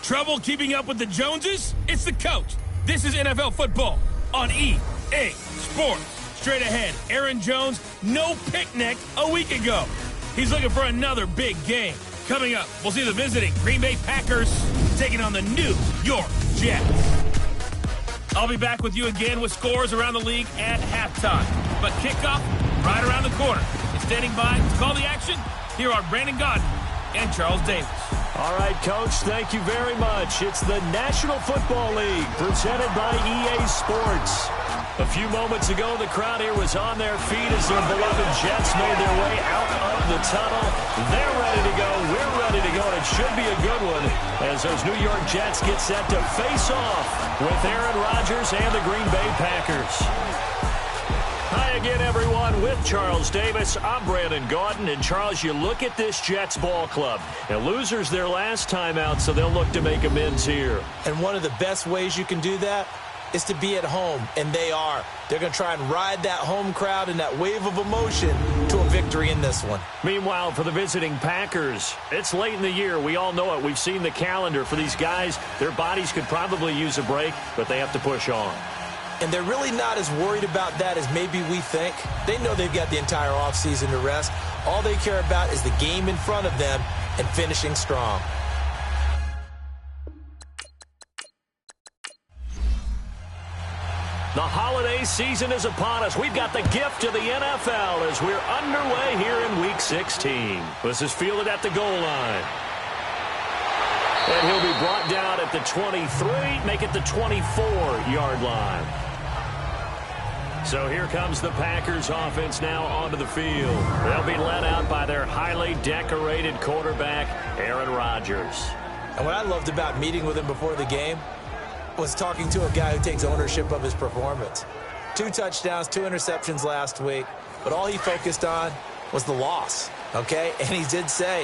Trouble keeping up with the Joneses? It's the coach. This is NFL football on EA Sports. Straight ahead, Aaron Jones, no picnic a week ago. He's looking for another big game. Coming up, we'll see the visiting Green Bay Packers taking on the New York Jets. I'll be back with you again with scores around the league at halftime. But kickoff right around the corner. And standing by to call the action, here are Brandon Gaudin and Charles Davis. All right, Coach, thank you very much. It's the National Football League presented by EA Sports. A few moments ago, the crowd here was on their feet as their beloved Jets made their way out of the tunnel. They're ready to go. We're ready to go, and it should be a good one as those New York Jets get set to face off with Aaron Rodgers and the Green Bay Packers. Hi again, everyone. With Charles Davis, I'm Brandon Gaudin. And, Charles, you look at this Jets ball club. And losers their last time out, so they'll look to make amends here. And one of the best ways you can do that is to be at home, and they are. They're going to try and ride that home crowd and that wave of emotion to a victory in this one. Meanwhile, for the visiting Packers, it's late in the year. We all know it. We've seen the calendar for these guys. Their bodies could probably use a break, but they have to push on. And they're really not as worried about that as maybe we think. They know they've got the entire offseason to rest. All they care about is the game in front of them and finishing strong. The holiday season is upon us. We've got the gift of the NFL as we're underway here in Week 16. This is fielded at the goal line. And he'll be brought down at the 23, make it the 24-yard line. So here comes the Packers offense now onto the field. They'll be led out by their highly decorated quarterback, Aaron Rodgers. And what I loved about meeting with him before the game was talking to a guy who takes ownership of his performance. 2 touchdowns, 2 interceptions last week, but all he focused on was the loss, okay? And he did say,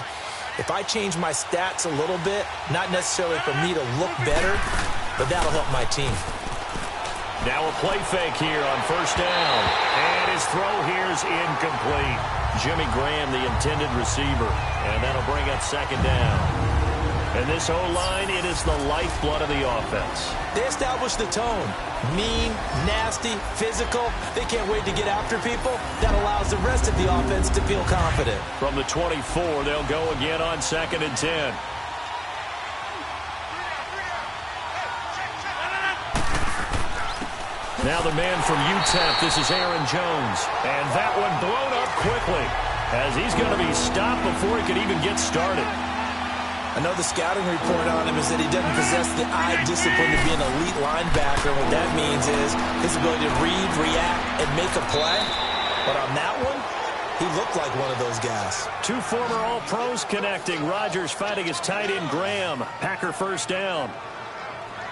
if I change my stats a little bit, not necessarily for me to look better, but that'll help my team. Now a play fake here on first down. And his throw here is incomplete. Jimmy Graham, the intended receiver. And that'll bring up second down. And this O-line, it is the lifeblood of the offense. They establish the tone. Mean, nasty, physical. They can't wait to get after people. That allows the rest of the offense to feel confident. From the 24, they'll go again on 2nd and 10. Now the man from UTEP, this is Aaron Jones. And that one blown up quickly as he's going to be stopped before he could even get started. I know the scouting report on him is that he doesn't possess the eye discipline to be an elite linebacker. What that means is his ability to read, react, and make a play. But on that one, he looked like one of those guys. 2 former All-Pros connecting. Rodgers fighting his tight end Graham. Packer first down.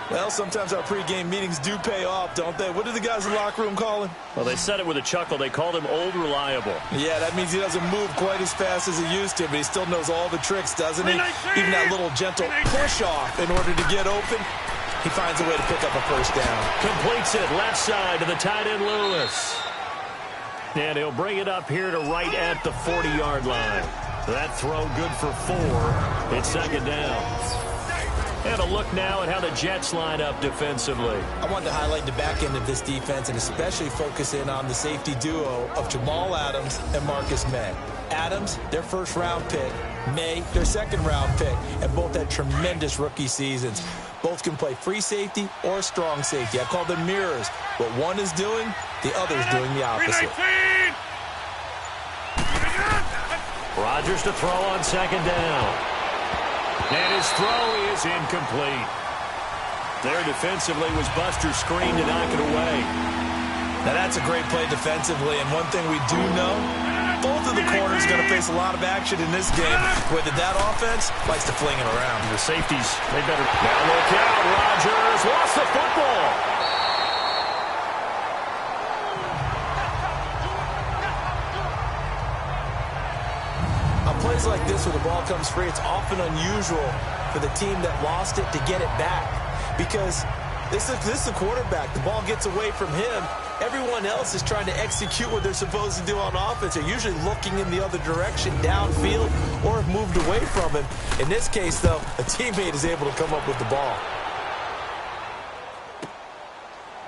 Well, sometimes our pregame meetings do pay off, don't they? What do the guys in the locker room call him? Well, they said it with a chuckle. They called him Old Reliable. Yeah, that means he doesn't move quite as fast as he used to, but he still knows all the tricks, doesn't he? Even that little gentle push-off in order to get open, he finds a way to pick up a first down. Completes it left side to the tight end Lewis. And he'll bring it up here to right at the 40-yard line. That throw good for 4. It's second down. And a look now at how the Jets line up defensively. I wanted to highlight the back end of this defense and especially focus in on the safety duo of Jamal Adams and Marcus May. Adams, their first-round pick. May, their second-round pick. And both had tremendous rookie seasons. Both can play free safety or strong safety. I call them mirrors. What one is doing, the other is doing the opposite. Rodgers to throw on second down. And his throw is incomplete. There defensively was Buster screen to knock it away. Now that's a great play defensively, and one thing we do know, both of the corners are going to face a lot of action in this game, whether that offense likes to fling it around. The safeties, they better... Now look out, Rodgers lost the football. Plays like this where the ball comes free, it's often unusual for the team that lost it to get it back because this is the quarterback. The ball gets away from him, Everyone else is trying to execute what they're supposed to do on offense. They're usually looking in the other direction, downfield, or have moved away from him. In this case, though, a teammate is able to come up with the ball.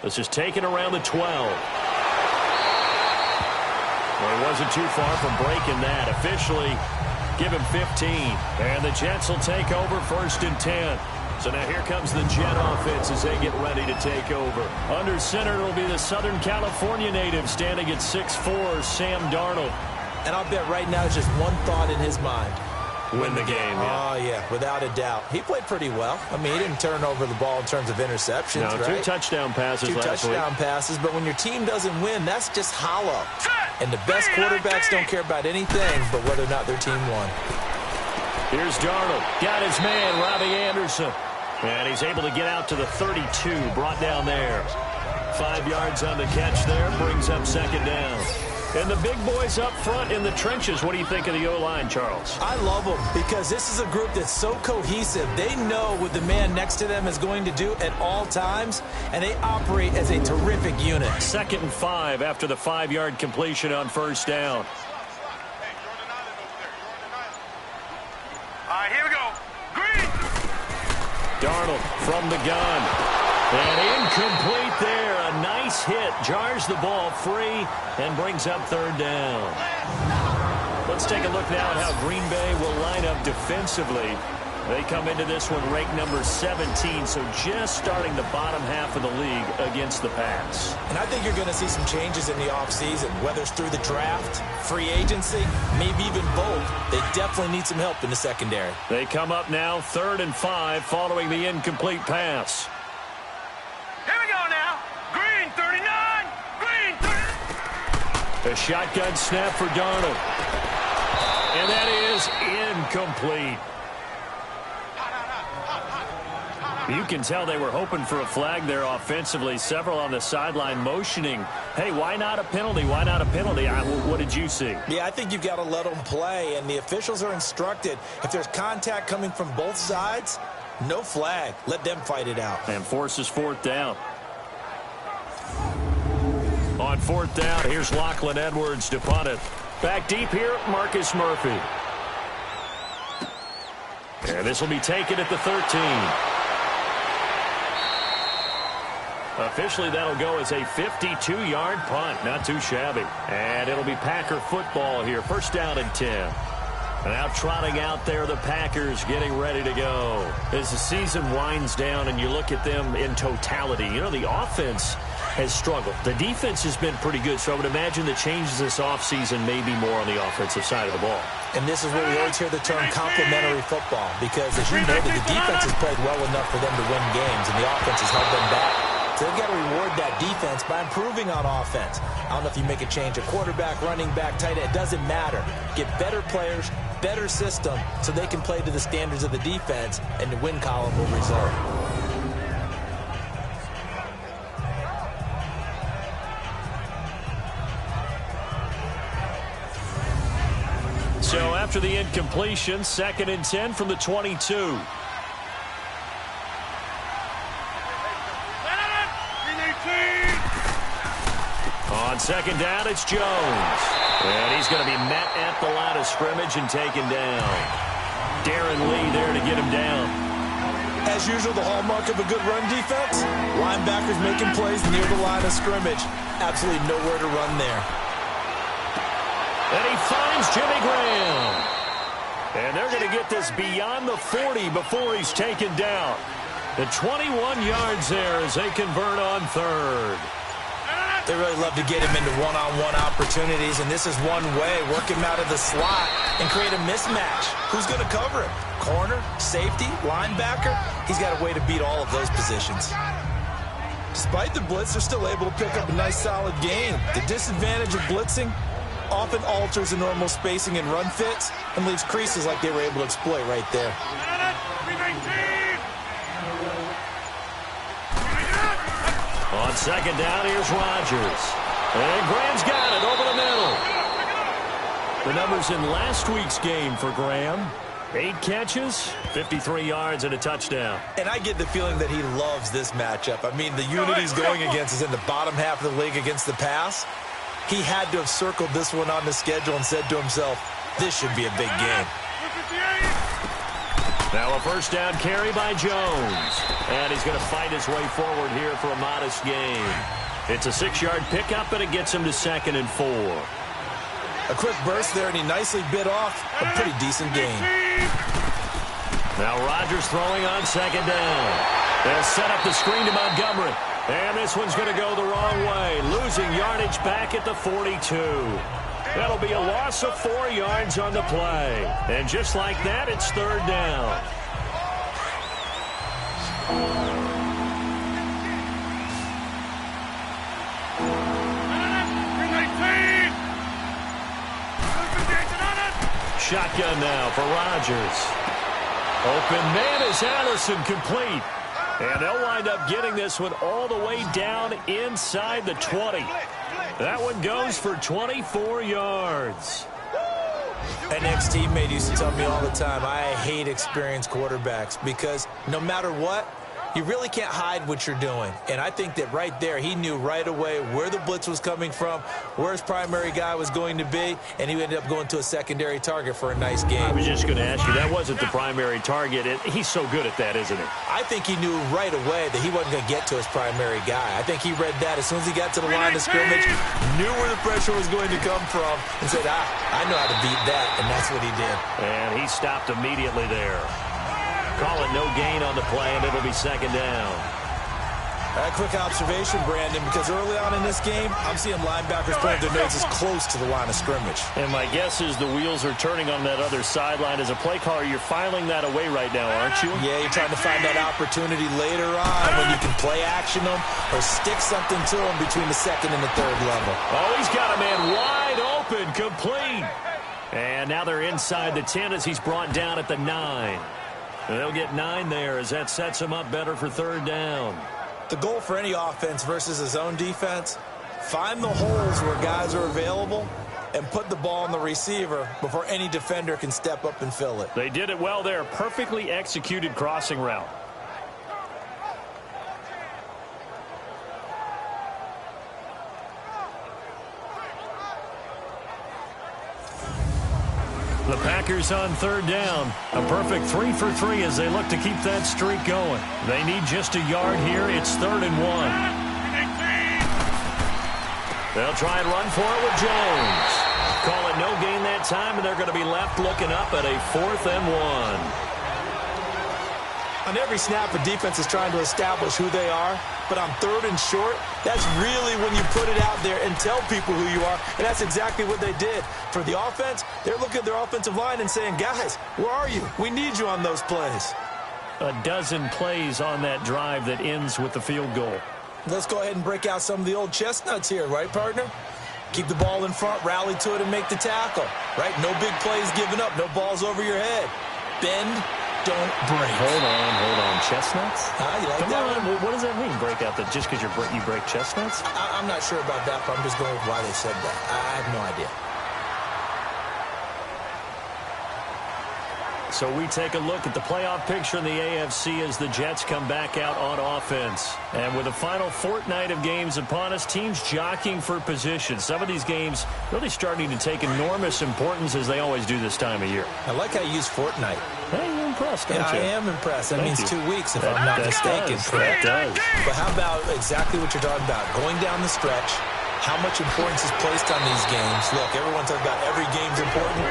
This is taken around the 12. Well, he wasn't too far from breaking that. Officially, give him 15. And the Jets will take over 1st and 10. So now here comes the Jet offense as they get ready to take over. Under center, it'll be the Southern California native standing at 6'4", Sam Darnold. And I'll bet right now it's just one thought in his mind. Win the game, yeah. Oh, yeah, without a doubt. He played pretty well. I mean, he didn't turn over the ball in terms of interceptions, no, right? 2 touchdown passes last week. 2 touchdown passes, but when your team doesn't win, that's just hollow. And the best quarterbacks don't care about anything but whether or not their team won. Here's Darnold. Got his man, Robbie Anderson. And he's able to get out to the 32, brought down there. 5 yards on the catch there, brings up 2nd down. And the big boys up front in the trenches. What do you think of the O-line, Charles? I love them because this is a group that's so cohesive. They know what the man next to them is going to do at all times, and they operate as a terrific unit. 2nd and 5 after the 5-yard completion on 1st down. All right, here we go. Green! Darnold from the gun. And incomplete there. A nice hit. Jars the ball free and brings up 3rd down. Let's take a look now at how Green Bay will line up defensively. They come into this one ranked number 17, so just starting the bottom half of the league against the pass. And I think you're going to see some changes in the offseason, whether it's through the draft, free agency, maybe even both. They definitely need some help in the secondary. They come up now 3rd and 5 following the incomplete pass. Here we go now. Green, 39. Green, 30. A shotgun snap for Darnold. And that is incomplete. You can tell they were hoping for a flag there offensively. Several on the sideline motioning, hey, why not a penalty? Why not a penalty? What did you see? Yeah, I think you've got to let them play, and the officials are instructed. If there's contact coming from both sides, no flag. Let them fight it out. And forces 4th down. On 4th down, here's Lachlan Edwards to punt it. Back deep here, Marcus Murphy. And this will be taken at the 13. Officially, that'll go as a 52-yard punt. Not too shabby. And it'll be Packer football here. 1st down and 10. And now trotting out there, the Packers getting ready to go. As the season winds down and you look at them in totality, you know, the offense has struggled. The defense has been pretty good, so I would imagine the changes this offseason may be more on the offensive side of the ball. And this is where we always hear the term complementary football, because as you noted, the defense has played well enough for them to win games, and the offense has held them back. So they've got to reward that defense by improving on offense. I don't know if you make a change, a quarterback, running back, tight end, it doesn't matter. Get better players, better system, so they can play to the standards of the defense, and the win column will result. So after the incompletion, 2nd and 10 from the 22. On 2nd down, it's Jones. And he's going to be met at the line of scrimmage and taken down. Darren Lee there to get him down. As usual, the hallmark of a good run defense, linebackers making plays near the line of scrimmage. Absolutely nowhere to run there. And he finds Jimmy Graham. And they're going to get this beyond the 40 before he's taken down. The 21 yards there as they convert on 3rd. They really love to get him into one-on-one opportunities, and this is one way. Work him out of the slot and create a mismatch. Who's going to cover him? Corner, safety, linebacker? He's got a way to beat all of those positions. Despite the blitz, they're still able to pick up a nice, solid gain. The disadvantage of blitzing often alters the normal spacing and run fits and leaves creases like they were able to exploit right there. On 2nd down, here's Rodgers. And Graham's got it over the middle. The numbers in last week's game for Graham. 8 catches, 53 yards, and a touchdown. And I get the feeling that he loves this matchup. I mean, the unit he's going against is in the bottom half of the league against the pass. He had to have circled this one on the schedule and said to himself, this should be a big game. Now a first down carry by Jones. And he's going to fight his way forward here for a modest gain. It's a 6-yard pickup, and it gets him to 2nd and 4. A quick burst there, and he nicely bit off a pretty decent gain. Now Rodgers throwing on 2nd down. They'll set up the screen to Montgomery. And this one's going to go the wrong way, losing yardage back at the 42. That'll be a loss of 4 yards on the play. And just like that, it's 3rd down. Shotgun now for Rodgers. Open man is Allison, complete. And they'll wind up getting this one all the way down inside the 20. That one goes for 24 yards. An ex-teammate used to tell me all the time, I hate experienced quarterbacks because no matter what, you really can't hide what you're doing. And I think that right there, he knew right away where the blitz was coming from, where his primary guy was going to be, and he ended up going to a secondary target for a nice game. I was just going to ask you, that wasn't the primary target. He's so good at that, isn't he? I think he knew right away that he wasn't going to get to his primary guy. I think he read that as soon as he got to the line of scrimmage, knew where the pressure was going to come from, and said, I know how to beat that, and that's what he did. And he stopped immediately there. Call it no gain on the play, and it'll be 2nd down. A quick observation, Brandon, because early on in this game, I'm seeing linebackers putting their noses close to the line of scrimmage. And my guess is the wheels are turning on that other sideline. As a play caller, you're filing that away right now, aren't you? Yeah, you're trying to find that opportunity later on when you can play action them or stick something to them between the 2nd and the 3rd level. Oh, he's got a man wide open, complete. And now they're inside the 10 as he's brought down at the 9. They'll get 9 there as that sets him up better for 3rd down. The goal for any offense versus his own defense, find the holes where guys are available and put the ball on the receiver before any defender can step up and fill it. They did it well there. Perfectly executed crossing route. The Packers on 3rd down. A perfect 3 for 3 as they look to keep that streak going. They need just a yard here. It's 3rd and 1. They'll try and run for it with Jones. Call it no gain that time, and they're going to be left looking up at a 4th and 1. On every snap, a defense is trying to establish who they are, but on 3rd and short, that's really when you put it out there and tell people who you are, and that's exactly what they did. For the offense, they're looking at their offensive line and saying, guys, where are you? We need you on those plays. A dozen plays on that drive that ends with the field goal. Let's go ahead and break out some of the old chestnuts here, right, partner? Keep the ball in front, rally to it, and make the tackle, right? No big plays given up, no balls over your head. Bend, don't break. Hold on. Chestnuts? You like Come that on. one? What does that mean, break out? That just because you break chestnuts? I'm not sure about that, but I'm just going with why they said that. I have no idea. So we take a look at the playoff picture in the AFC as the Jets come back out on offense. And with the final fortnight of games upon us, teams jockeying for position. Some of these games really starting to take enormous importance as they always do this time of year. I like how you use fortnight. Hey, you're impressed, don't you? I am impressed. That means 2 weeks, if I'm not That mistaken. That does. But how about exactly what you're talking about? Going down the stretch, how much importance is placed on these games. Look, everyone talks about every game's important.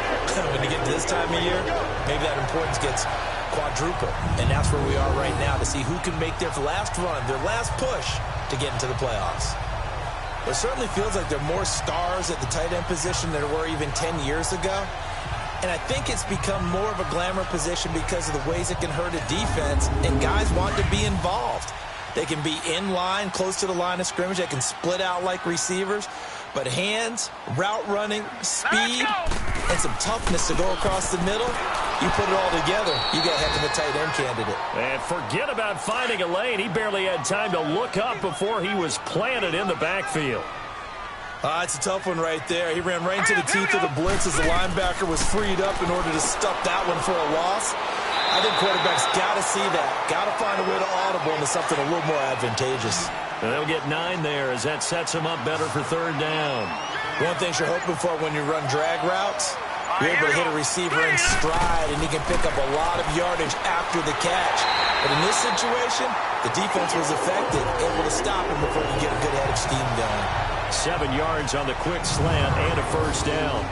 When you get to this time of year, maybe that importance gets quadrupled. And that's where we are right now to see who can make their last run, their last push to get into the playoffs. It certainly feels like there are more stars at the tight end position than there were even 10 years ago. And I think it's become more of a glamour position because of the ways it can hurt a defense, and guys want to be involved. They can be in line, close to the line of scrimmage. They can split out like receivers. But hands, route running, speed, and some toughness to go across the middle, you put it all together, you got a heck of a tight end candidate. And forget about finding a lane. He barely had time to look up before he was planted in the backfield. It's a tough one right there. He ran right into the teeth of the blitz as the linebacker was freed up in order to stuff that one for a loss. I think quarterbacks got to see that. Got to find a way to audible into something a little more advantageous. And they'll get 9 there as that sets them up better for third down. One thing you're hoping for when you run drag routes, you're able to hit a receiver in stride, and he can pick up a lot of yardage after the catch. But in this situation, the defense was effective, able to stop him before you get a good head of steam going. 7 yards on the quick slant and a first down.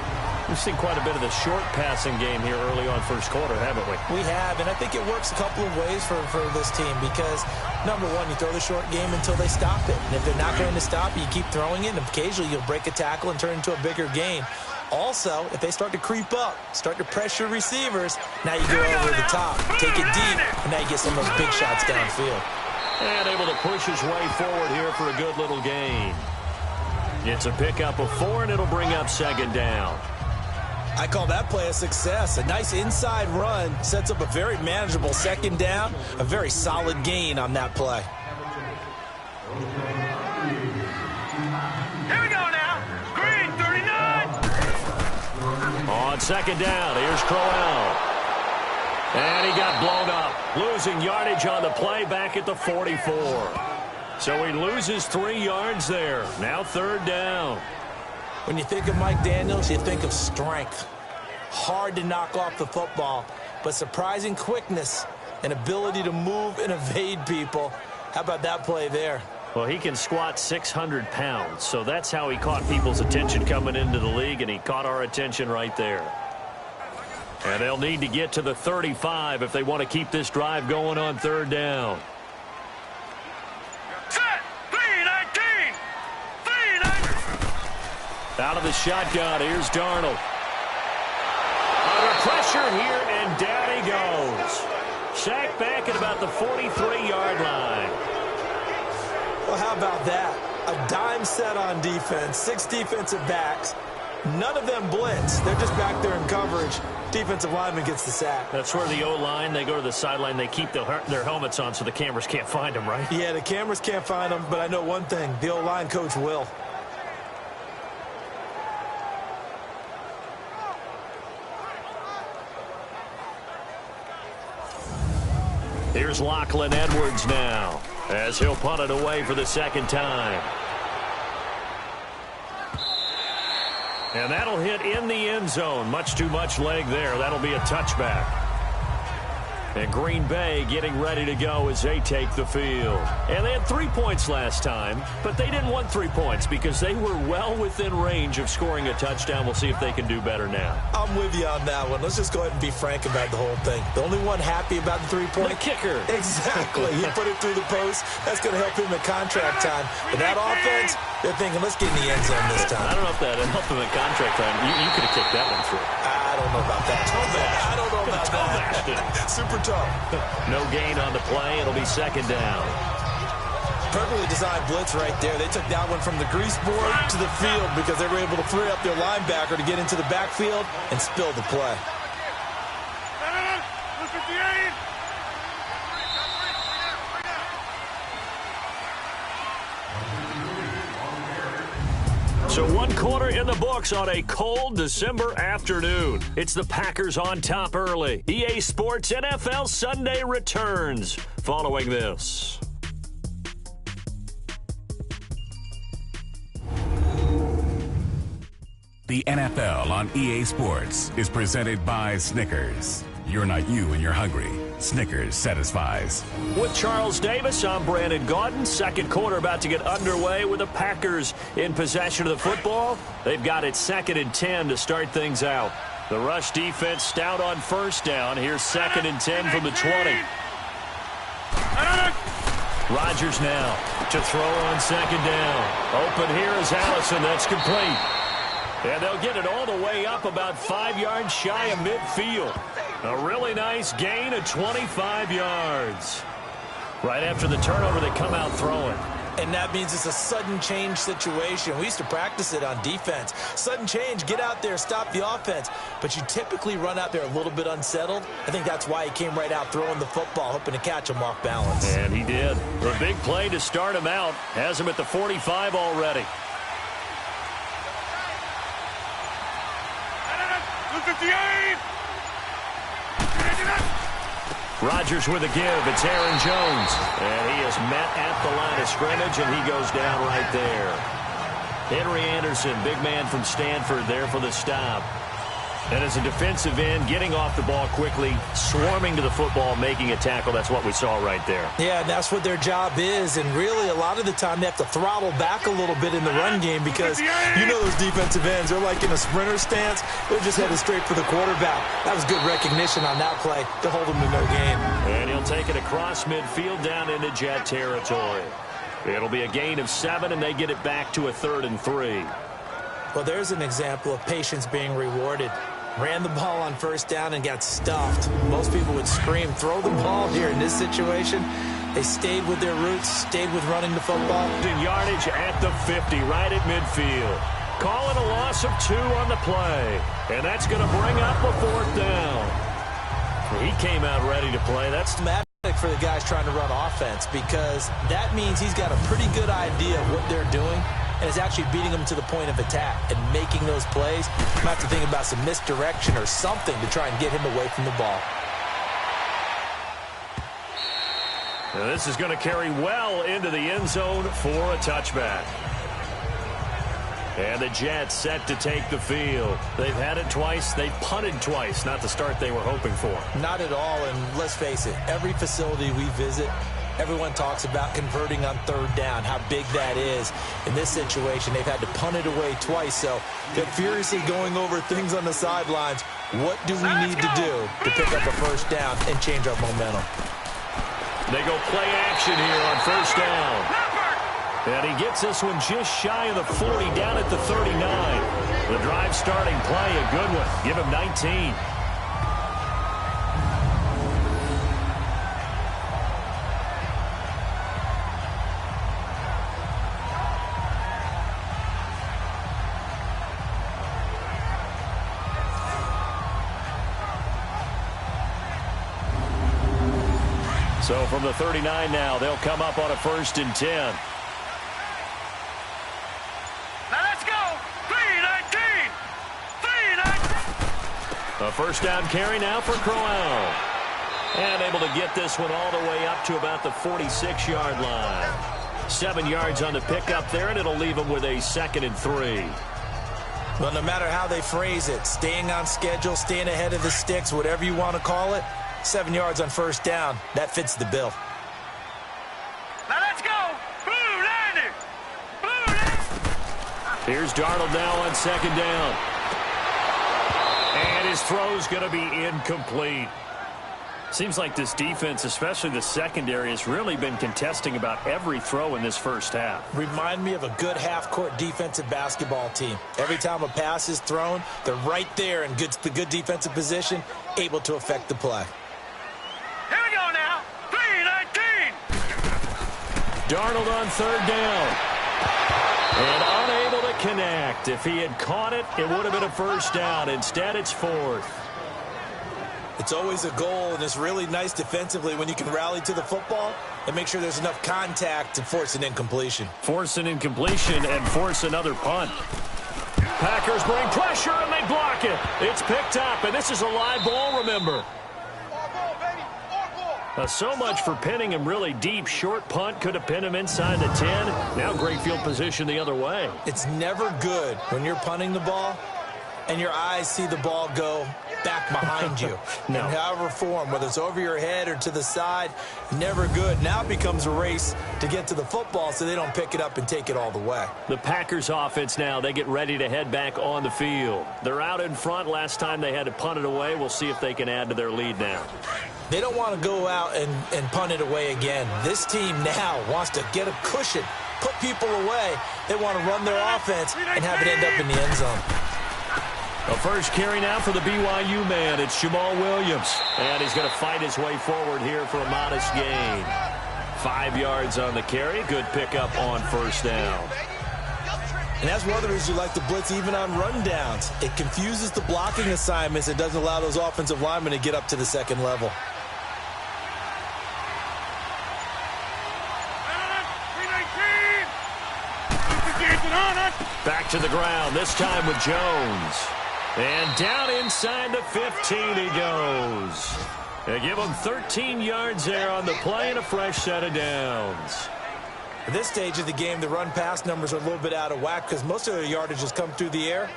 We've seen quite a bit of the short passing game here early on first quarter, haven't we? We have, and I think it works a couple of ways for this team because, number one, you throw the short game until they stop it. And if they're not going to stop it, you keep throwing it, and occasionally you'll break a tackle and turn it into a bigger gain. Also, if they start to creep up, start to pressure receivers, now you go over the top, take it deep, and now you get some of those big shots downfield. And able to push his way forward here for a good little gain. It's a pickup of 4, and it'll bring up second down. I call that play a success. A nice inside run sets up a very manageable second down, a very solid gain on that play. Here we go now. Green, 39. On second down, here's Crowell. And he got blown up, losing yardage on the play back at the 44. So he loses 3 yards there. Now third down. When you think of Mike Daniels, you think of strength. Hard to knock off the football, but surprising quickness and ability to move and evade people. How about that play there? Well, he can squat 600 pounds, so that's how he caught people's attention coming into the league, and he caught our attention right there. And they'll need to get to the 35 if they want to keep this drive going on third down. Set. 3-19. 3-19. Out of the shotgun, here's Darnold. Under pressure here, and down he goes. Sacked back at about the 43-yard line. Well, how about that? A dime set on defense, 6 defensive backs. None of them blitz. They're just back there in coverage. Defensive lineman gets the sack. That's where the O-line, they go to the sideline, they keep their helmets on so the cameras can't find them, right? Yeah, the cameras can't find them, but I know one thing. The O-line coach will. Here's Lachlan Edwards now, as he'll punt it away for the second time. And that'll hit in the end zone. Much too much leg there. That'll be a touchback. And Green Bay getting ready to go as they take the field. And they had 3 points last time, but they didn't want 3 points because they were well within range of scoring a touchdown. We'll see if they can do better now. I'm with you on that one. Let's just go ahead and be frank about the whole thing. The only one happy about the 3-point? The kicker. Exactly. He put it through the post. That's going to help him at contract time. But that offense, they're thinking, let's get in the end zone this time. I don't know if that helped him at contract time. You could have kicked that one through. I don't know about that. I don't know about that. Super tough. No gain on the play. It'll be second down. Perfectly designed blitz right there. They took that one from the grease board to the field because they were able to free up their linebacker to get into the backfield and spill the play. So 1 quarter in the books on a cold December afternoon. It's the Packers on top early. EA Sports NFL Sunday returns following this. The NFL on EA Sports is presented by Snickers. You're not you when you're hungry. Snickers satisfies. With Charles Davis, I'm Brandon Gaudin. Second quarter about to get underway with the Packers in possession of the football. They've got it 2nd and 10 to start things out. The rush defense stout on first down. Here's 2nd and 10 from the 20. Rodgers now to throw on second down. Open here is Allison. That's complete. And they'll get it all the way up about 5 yards shy of midfield. A really nice gain of 25 yards. Right after the turnover, they come out throwing. And that means it's a sudden change situation. We used to practice it on defense. Sudden change, get out there, stop the offense. But you typically run out there a little bit unsettled. I think that's why he came right out throwing the football, hoping to catch him off balance. And he did. A big play to start him out. Has him at the 45 already. 258. Rodgers with a give. It's Aaron Jones. And he is met at the line of scrimmage, and he goes down right there. Henry Anderson, big man from Stanford, there for the stop. And as a defensive end, getting off the ball quickly, swarming to the football, making a tackle. That's what we saw right there. Yeah, that's what their job is. And really, a lot of the time, they have to throttle back a little bit in the run game because you know those defensive ends, they're like in a sprinter stance. They're just headed straight for the quarterback. That was good recognition on that play to hold them to no gain. And he'll take it across midfield down into Jet territory. It'll be a gain of 7, and they get it back to a 3rd and 3. Well, there's an example of patience being rewarded. Ran the ball on first down and got stuffed. Most people would scream, throw the ball here. In this situation, they stayed with their roots, stayed with running the football. And yardage at the 50, right at midfield. Calling a loss of 2 on the play. And that's going to bring up a 4th down. He came out ready to play. That's magic for the guys trying to run offense because that means he's got a pretty good idea of what they're doing and is actually beating them to the point of attack and making those plays. You might have to think about some misdirection or something to try and get him away from the ball. Now this is going to carry well into the end zone for a touchback. And the Jets set to take the field. They've had it twice. They've punted twice. Not the start they were hoping for. Not at all, and let's face it, every facility we visit, everyone talks about converting on 3rd down, how big that is. In this situation, they've had to punt it away twice, so they're furiously going over things on the sidelines. What do we need to do to pick up a 1st down and change our momentum? They go play action here on 1st down. And he gets this one just shy of the 40, down at the 39. The drive starting play, a good one. Give him 19. So from the 39 now, they'll come up on a 1st and 10. A 1st down carry now for Crowell. And able to get this one all the way up to about the 46-yard line. 7 yards on the pickup there, and it'll leave them with a 2nd and 3. Well, no matter how they phrase it, staying on schedule, staying ahead of the sticks, whatever you want to call it, 7 yards on 1st down, that fits the bill. Now let's go. Blue Lightning. Blue Lightning. Here's Darnold now on 2nd down. And his throw's going to be incomplete. Seems like this defense, especially the secondary, has really been contesting about every throw in this first half. Remind me of a good half-court defensive basketball team. Every time a pass is thrown, they're right there in the good defensive position, able to affect the play. Here we go now. 3-19. Darnold on 3rd down. And unable to connect. If he had caught it, it would have been a 1st down. Instead, it's 4th. It's always a goal, and it's really nice defensively when you can rally to the football and make sure there's enough contact to force an incompletion. Force an incompletion and force another punt. Packers bring pressure, and they block it. It's picked up, and this is a live ball, remember. So much for pinning him really deep. Short punt could have pinned him inside the 10. Now great field position the other way. It's never good when you're punting the ball and your eyes see the ball go back behind you. No. In however form, whether it's over your head or to the side, never good. Now it becomes a race to get to the football so they don't pick it up and take it all the way. The Packers offense now, they get ready to head back on the field. They're out in front. Last time they had to punt it away. We'll see if they can add to their lead now. They don't want to go out and punt it away again. This team now wants to get a cushion, put people away. They want to run their offense and have it end up in the end zone. A first carry now for the BYU man. It's Jamal Williams. And he's going to fight his way forward here for a modest gain. 5 yards on the carry. Good pickup on 1st down. And that's one of the reasons you like to blitz even on rundowns. It confuses the blocking assignments. It doesn't allow those offensive linemen to get up to the 2nd level. Back to the ground, this time with Jones. And down inside the 15 he goes. They give him 13 yards there on the play and a fresh set of downs. At this stage of the game, the run-pass numbers are a little bit out of whack because most of their yardage has come through the air.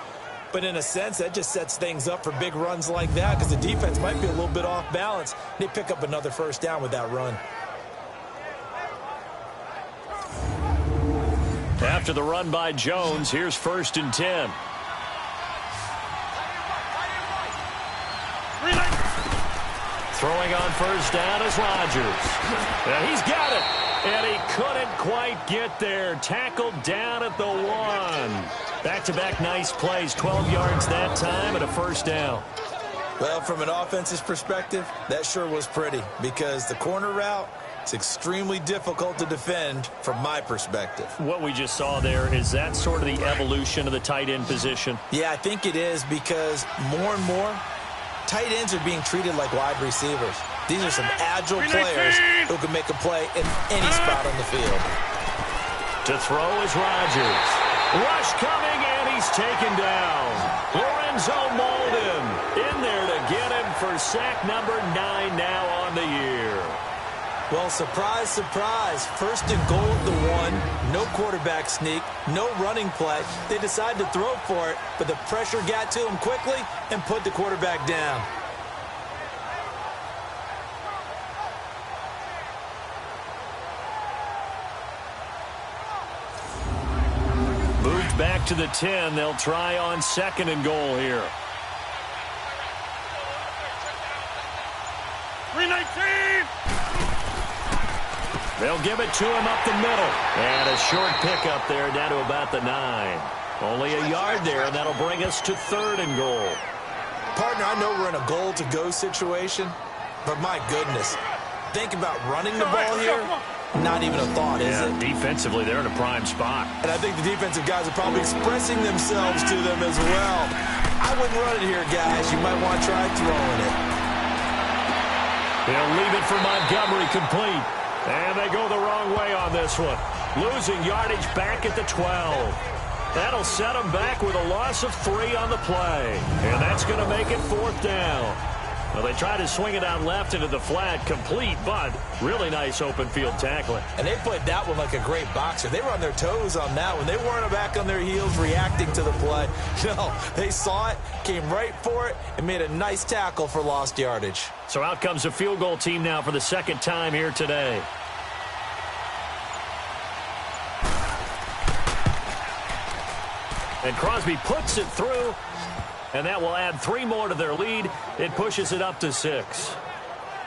But in a sense, that just sets things up for big runs like that because the defense might be a little bit off balance. They pick up another first down with that run. After the run by Jones, here's 1st and 10. Throwing on first down is Rodgers. And he's got it. And he couldn't quite get there. Tackled down at the 1. Back-to-back nice plays. 12 yards that time and a first down. Well, from an offensive perspective, that sure was pretty because the corner route is extremely difficult to defend from my perspective. What we just saw there, is that sort of the evolution of the tight end position? Yeah, I think it is because more and more, tight ends are being treated like wide receivers. These are some agile players who can make a play in any spot on the field. To throw is Rodgers. Rush coming, and he's taken down. Lorenzo Molden in there to get him for sack number 9 now on the year. Well, surprise, surprise. 1st and goal at the 1. No quarterback sneak. No running play. They decided to throw for it, but the pressure got to him quickly and put the quarterback down. Moved back to the 10. They'll try on 2nd and goal here. 319. They'll give it to him up the middle. And a short pickup there down to about the 9. Only a yard there, and that'll bring us to 3rd and goal. Partner, I know we're in a goal-to-go situation, but my goodness. Think about running the ball here. Not even a thought, is it? Defensively, they're in a prime spot. And I think the defensive guys are probably expressing themselves to them as well. I wouldn't run it here, guys. You might want to try throwing it. They'll leave it for Montgomery complete. And they go the wrong way on this one. Losing yardage back at the 12. That'll set them back with a loss of 3 on the play. And that's going to make it 4th down. Well, they tried to swing it out left into the flat, complete, but really nice open field tackling. And they played that one like a great boxer. They were on their toes on that one. They weren't back on their heels reacting to the play. No, they saw it, came right for it, and made a nice tackle for lost yardage. So out comes the field goal team now for the 2nd time here today. And Crosby puts it through, and that will add 3 more to their lead. It pushes it up to 6.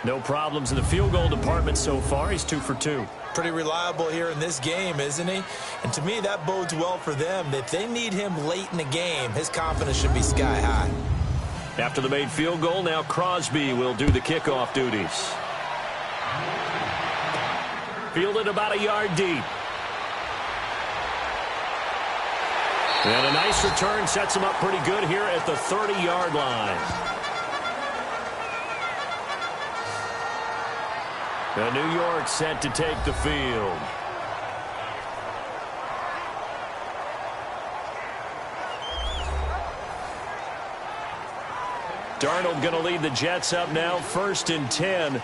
No problems in the field goal department so far. He's 2 for 2. Pretty reliable here in this game, isn't he? And to me, that bodes well for them. If they need him late in the game, his confidence should be sky high. After the made field goal, now Crosby will do the kickoff duties. Fielded about a yard deep. And a nice return sets him up pretty good here at the 30-yard line. And New York set to take the field. Darnold going to lead the Jets up now, 1st and 10.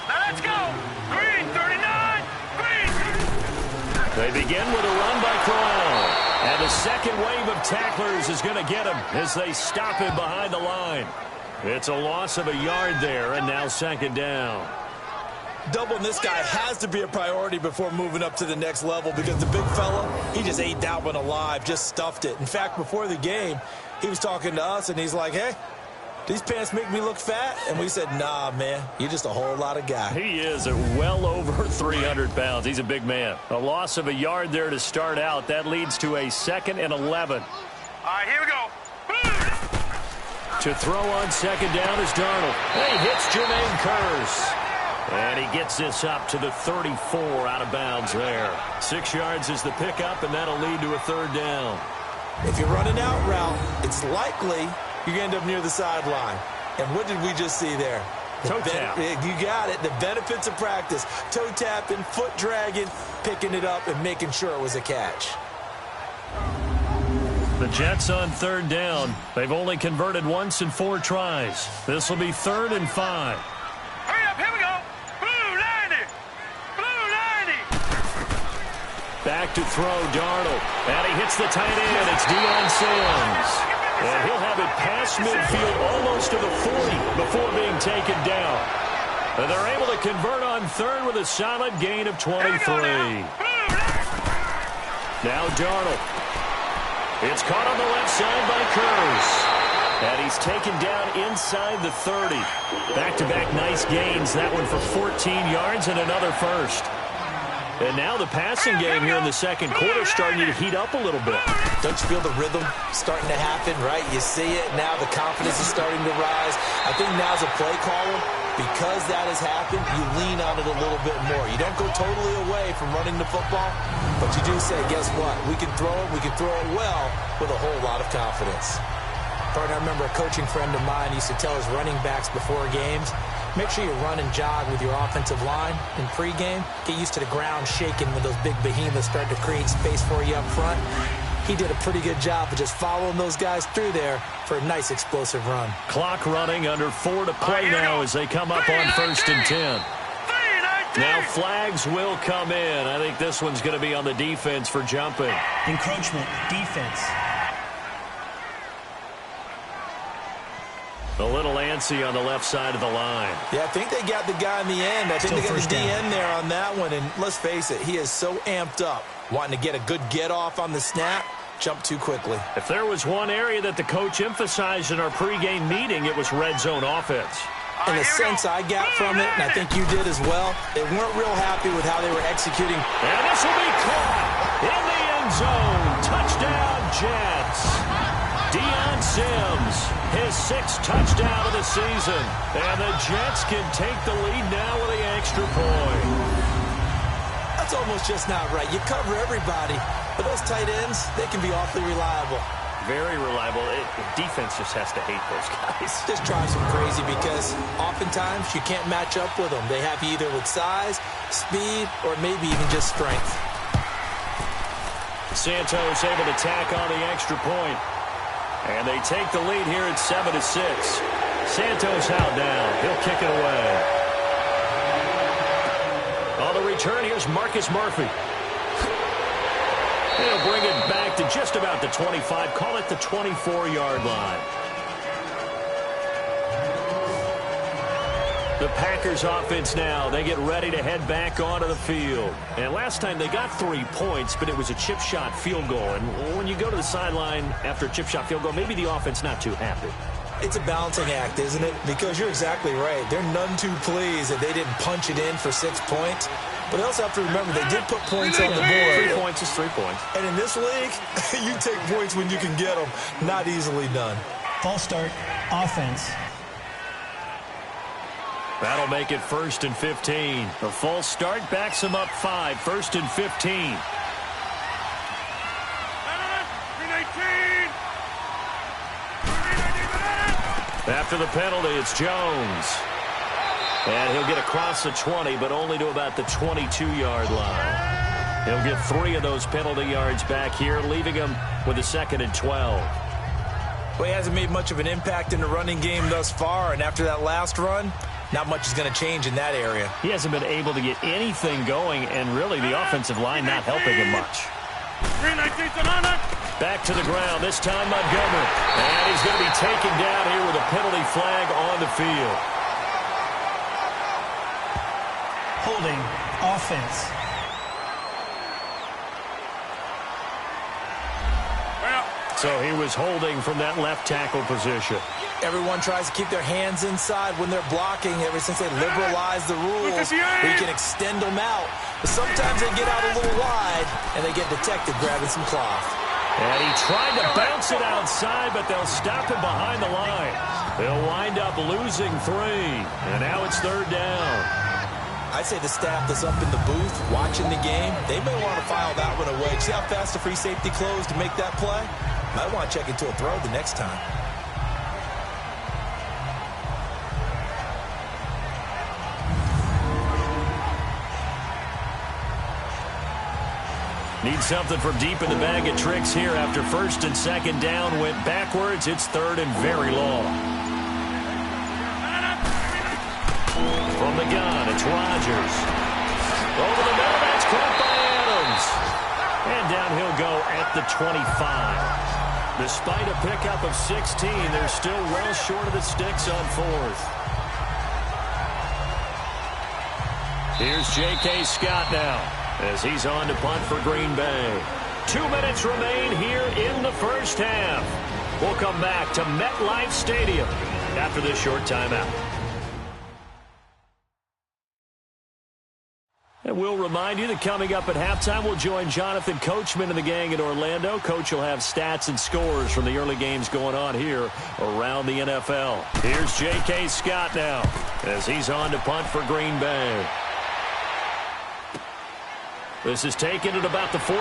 Let's go. 339. They begin with a run by Crowell. And the second wave of tacklers is going to get him as they stop him behind the line. It's a loss of a yard there, and now 2nd down. Doubling this guy has to be a priority before moving up to the next level because the big fella, he just ate that one alive, just stuffed it. In fact, before the game, he was talking to us, and he's like, hey, these pants make me look fat? And we said, nah, man, you're just a whole lot of guy. He is at well over 300 pounds. He's a big man. A loss of a yard there to start out. That leads to a 2nd and 11. All right, here we go. To throw on 2nd down is Darnold. He hits Jermaine Kearse. And he gets this up to the 34 out of bounds there. 6 yards is the pickup, and that'll lead to a 3rd down. If you run an out route, it's likely you're going to end up near the sideline. And what did we just see there? Toe tap. You got it. The benefits of practice. Toe tapping, foot dragging, picking it up, and making sure it was a catch. The Jets on third down. They've only converted once in 4 tries. This will be 3rd and 5. Hurry up, here we go. Blue 90. Blue 90. Back to throw, Darnold. And he hits the tight end. It's Deion Sanders. And he'll have it past midfield almost to the 40 before being taken down. And they're able to convert on 3rd with a solid gain of 23. Now Darnold. It's caught on the left side by Kearse. And he's taken down inside the 30. Back-to-back nice gains. That one for 14 yards and another first. And now the passing game here in the second quarter starting to heat up a little bit. Don't you feel the rhythm starting to happen, right? You see it now. The confidence is starting to rise. I think now's a play caller. Because that has happened, you lean on it a little bit more. You don't go totally away from running the football, but you do say, guess what? We can throw it. We can throw it well with a whole lot of confidence. Partner, I remember a coaching friend of mine used to tell his running backs before games, make sure you run and jog with your offensive line in pregame. Get used to the ground shaking when those big behemoths start to create space for you up front. He did a pretty good job of just following those guys through there for a nice explosive run. Clock running, under 4 to play now as they come up on 1st and 10. Now flags will come in. I think this one's going to be on the defense for jumping. Encroachment, defense. A little antsy on the left side of the line. Yeah, I think they got the guy in the end. I think they got the DN there on that one. And let's face it, he is so amped up, wanting to get a good get-off on the snap, jump too quickly. If there was one area that the coach emphasized in our pregame meeting, it was red zone offense. In the sense I got from it, and I think you did as well, they weren't real happy with how they were executing. And this will be caught in the end zone. Touchdown, Jets. Deion Sims, his 6th touchdown of the season. And the Jets can take the lead now with the extra point. That's almost just not right. You cover everybody, but those tight ends, they can be awfully reliable. Very reliable. Defense just has to hate those guys. Just drives them crazy because oftentimes you can't match up with them. They have you either with size, speed, or maybe even just strength. Santos able to tack on the extra point. And they take the lead here at 7-6. Santos out down. He'll kick it away. On the return, here's Marcus Murphy. He'll bring it back to just about the 25. Call it the 24-yard line. The Packers offense now. They get ready to head back onto the field. And last time they got 3 points, but it was a chip shot field goal. And when you go to the sideline after a chip shot field goal, maybe the offense not too happy. It's a balancing act, isn't it? Because you're exactly right. They're none too pleased that they didn't punch it in for 6 points. But they also have to remember they did put points on the board. 3 points is 3 points. And in this league, you take points when you can get them. Not easily done. False start, offense. That'll make it 1st and 15. The false start backs them up 5. 1st and 15. After the penalty, it's Jones. And he'll get across the 20, but only to about the 22-yard line. He'll get 3 of those penalty yards back here, leaving him with a 2nd and 12. Well, he hasn't made much of an impact in the running game thus far, and after that last run, not much is going to change in that area. He hasn't been able to get anything going, and really the offensive line not helping him much. Back to the ground, this time Montgomery. And he's going to be taken down here with a penalty flag on the field. Holding, offense. So he was holding from that left tackle position. Everyone tries to keep their hands inside when they're blocking ever since they liberalized the rules. We can extend them out. But sometimes they get out a little wide, and they get detected grabbing some cloth. And he tried to bounce it outside, but they'll stop him behind the line. They'll wind up losing 3. And now it's 3rd down. I'd say the staff that's up in the booth watching the game, they may want to file that one away. See how fast the free safety closed to make that play? Might want to check into a throw the next time. Need something from deep in the bag of tricks here after first and second down went backwards. It's third and very long. From the gun, it's Rodgers. Over the middle, that's caught by Adams. And down he'll go at the 25. Despite a pickup of 16, they're still well short of the sticks on fourth. Here's J.K. Scott now as he's on to punt for Green Bay. 2 minutes remain here in the first half. We'll come back to MetLife Stadium after this short timeout. And we'll remind you that coming up at halftime, we'll join Jonathan Coachman and the gang in Orlando. Coach will have stats and scores from the early games going on here around the NFL. Here's J.K. Scott now as he's on to punt for Green Bay. This is taken at about the 14.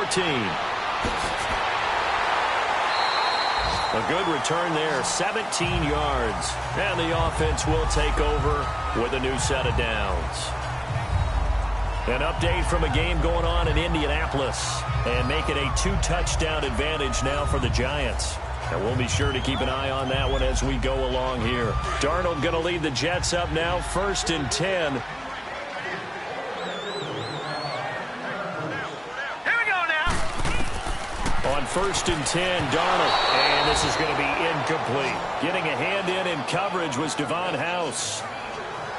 A good return there, 17 yards. And the offense will take over with a new set of downs. An update from a game going on in Indianapolis and make it a 2-touchdown advantage now for the Giants. And we'll be sure to keep an eye on that one as we go along here. Darnold going to lead the Jets up now, 1st and 10. Here we go now. On 1st and 10, Darnold. And this is going to be incomplete. Getting a hand in coverage was Devon House.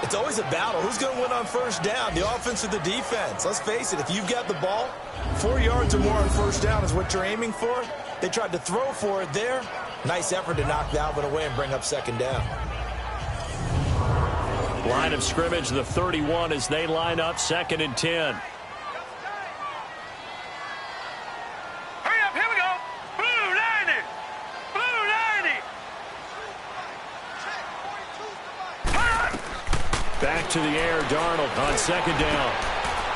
It's always a battle. Who's going to win on first down, the offense or the defense? Let's face it, if you've got the ball, 4 yards or more on first down is what you're aiming for. They tried to throw for it there. Nice effort to knock Dalvin away and bring up second down. Line of scrimmage, the 31 as they line up 2nd and 10. Hurry up, here we go. Blue 90. Blue 90. Back to the air, Darnold on 2nd down.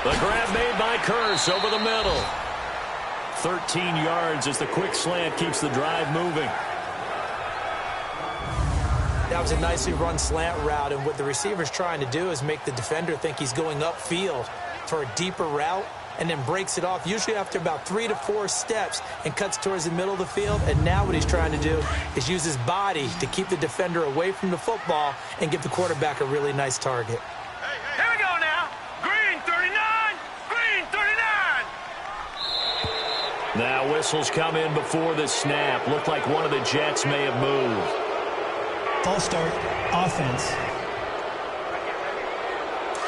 The grab made by Kearse over the middle. 13 yards as the quick slant keeps the drive moving. That was a nicely run slant route, and what the receiver's trying to do is make the defender think he's going upfield for a deeper route, and then breaks it off, usually after about 3 to 4 steps, and cuts towards the middle of the field. And now what he's trying to do is use his body to keep the defender away from the football and give the quarterback a really nice target. Here we go now. Green 39. Green 39. Now whistles come in before the snap. Looked like one of the Jets may have moved. False start, offense.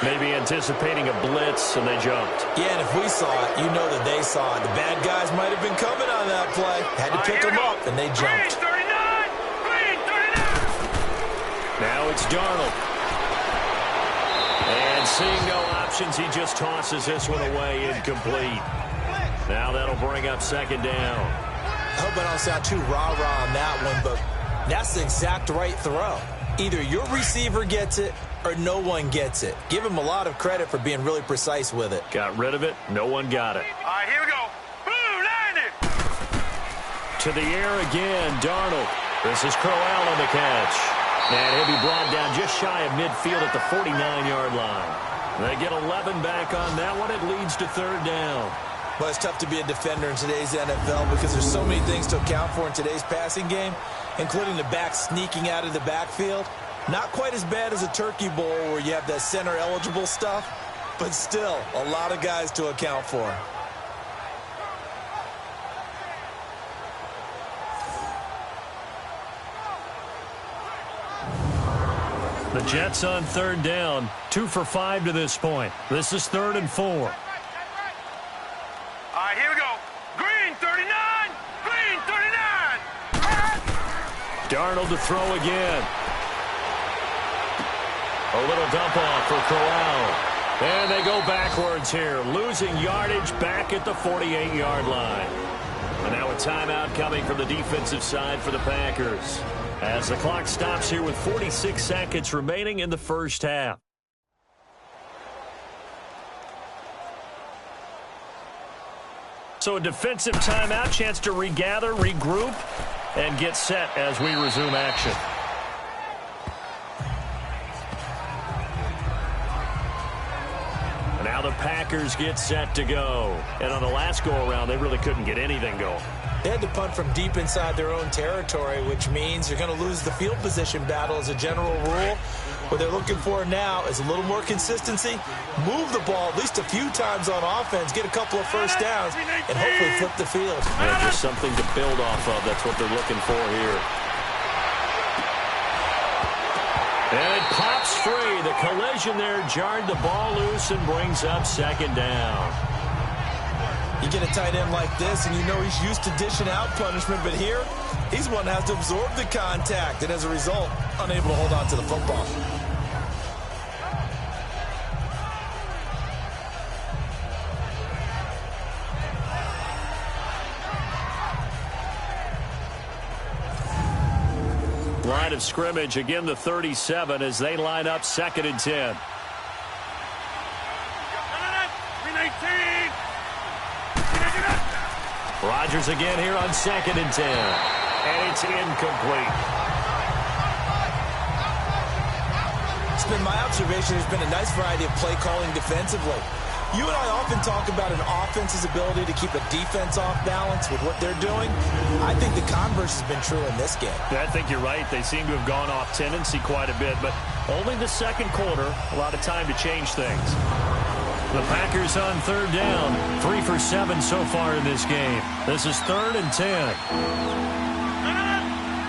Maybe anticipating a blitz, and they jumped. Yeah, and if we saw it, you know that they saw it. The bad guys might have been coming on that play. Had to pick them up, and they jumped. Green 39. Green 39. Now it's Darnold. And seeing no options, he just tosses this one away incomplete. Now that'll bring up 2nd down. I hope I don't sound too rah-rah on that one, but that's the exact right throw. Either your receiver gets it or no one gets it. Give him a lot of credit for being really precise with it. Got rid of it. No one got it. All right, here we go. Blue 90. To the air again, Darnold. This is Crowell on the catch. And he'll be brought down just shy of midfield at the 49-yard line. They get 11 back on that one. It leads to 3rd down. Well, it's tough to be a defender in today's NFL because there's so many things to account for in today's passing game, including the back sneaking out of the backfield. Not quite as bad as a turkey bowl where you have that center-eligible stuff, but still a lot of guys to account for. The Jets on 3rd down, 2 for 5 to this point. This is 3rd and 4. All right, here we go. Green 39. Green 39. Darnold to throw again. A little dump off for Crowell. And they go backwards here, losing yardage back at the 48-yard line. And now a timeout coming from the defensive side for the Packers, as the clock stops here with 46 seconds remaining in the first half. So a defensive timeout, chance to regather, regroup, and get set as we resume action. Now the Packers Packers get set to go. And on the last go-around, they really couldn't get anything going. They had to punt from deep inside their own territory, which means you're going to lose the field position battle as a general rule. What they're looking for now is a little more consistency, move the ball at least a few times on offense, get a couple of first downs, and hopefully flip the field. Yeah, just something to build off of. That's what they're looking for here. And it pops free. The collision there jarred the ball loose and brings up second down. You get a tight end like this, and you know he's used to dishing out punishment, but here, he's one that has to absorb the contact, and as a result, unable to hold on to the football. Line of scrimmage, again the 37 as they line up 2nd and 10. Rodgers again here on 2nd and 10. And it's incomplete. It's been my observation there's been a nice variety of play calling defensively. You and I often talk about an offense's ability to keep a defense off balance with what they're doing. I think the converse has been true in this game. I think you're right. They seem to have gone off tendency quite a bit, but only the second quarter, a lot of time to change things. The Packers on 3rd down, 3 for 7 so far in this game. This is 3rd and 10.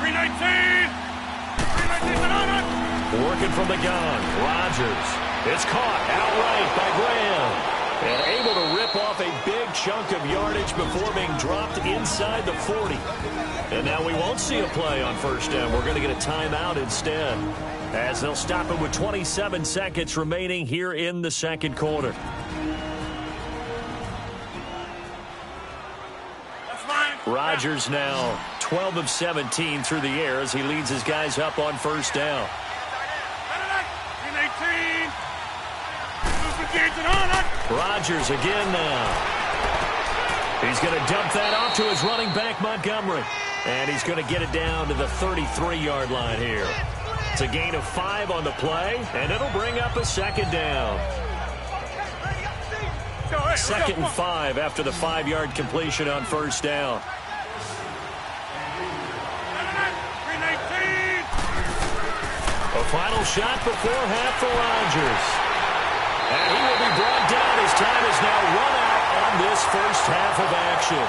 319. Working from the gun, Rodgers. It's caught outright by Graham. And able to rip off a big chunk of yardage before being dropped inside the 40. And now we won't see a play on 1st down. We're going to get a timeout instead, as they'll stop it with 27 seconds remaining here in the second quarter. Rodgers now 12 of 17 through the air as he leads his guys up on 1st down. Rodgers again now. He's going to dump that off to his running back, Montgomery. And he's going to get it down to the 33-yard line here. It's a gain of 5 on the play, and it'll bring up a 2nd down. 2nd and 5 after the 5-yard completion on 1st down. A final shot before half for Rodgers. And he will be brought down. His time is now run out on this first half of action.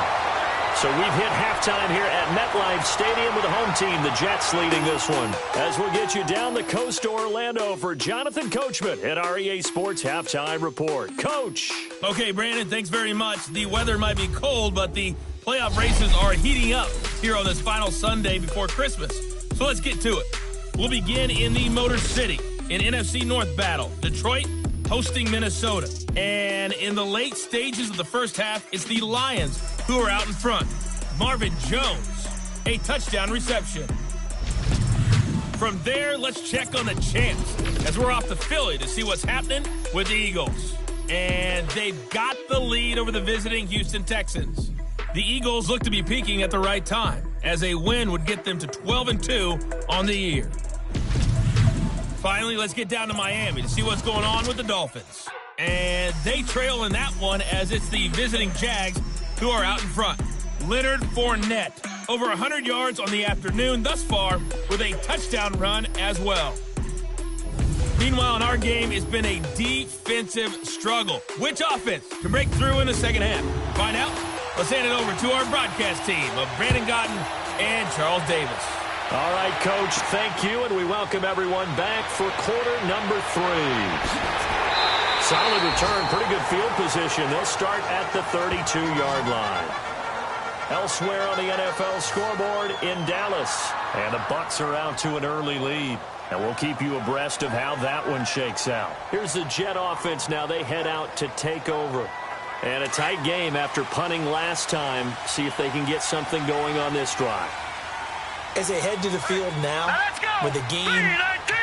So we've hit halftime here at MetLife Stadium with the home team, the Jets, leading this one. As we'll get you down the coast to Orlando for Jonathan Coachman at our EA Sports Halftime Report. Coach. Okay, Brandon, thanks very much. The weather might be cold, but the playoff races are heating up here on this final Sunday before Christmas. So let's get to it. We'll begin in the Motor City in NFC North battle. Detroit hosting Minnesota. And in the late stages of the first half, it's the Lions who are out in front. Marvin Jones, a touchdown reception. From there, let's check on the champs as we're off to Philly to see what's happening with the Eagles. And they've got the lead over the visiting Houston Texans. The Eagles look to be peaking at the right time, as a win would get them to 12-2 on the year. Finally, let's get down to Miami to see what's going on with the Dolphins. And they trail in that one as it's the visiting Jags who are out in front. Leonard Fournette, over 100 yards on the afternoon thus far with a touchdown run as well. Meanwhile, in our game, it's been a defensive struggle. Which offense can break through in the second half? Find out. Let's hand it over to our broadcast team of Brandon Gaudin and Charles Davis. All right, Coach, thank you, and we welcome everyone back for quarter number 3. Solid return, pretty good field position. They'll start at the 32-yard line. Elsewhere on the NFL scoreboard in Dallas, and the Bucs are out to an early lead. And we'll keep you abreast of how that one shakes out. Here's the Jet offense now. They head out to take over. And a tight game after punting last time. See if they can get something going on this drive. As they head to the field now, with the game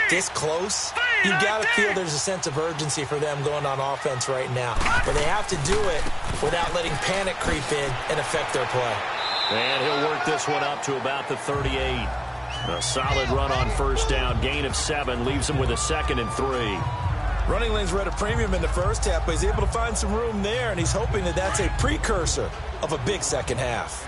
this close, you've got to feel there's a sense of urgency for them going on offense right now. But they have to do it without letting panic creep in and affect their play. And he'll work this one up to about the 38. A solid run on first down. Gain of 7 leaves him with a 2nd and 3. Running lanes were at a premium in the first half, but he's able to find some room there, and he's hoping that that's a precursor of a big second half.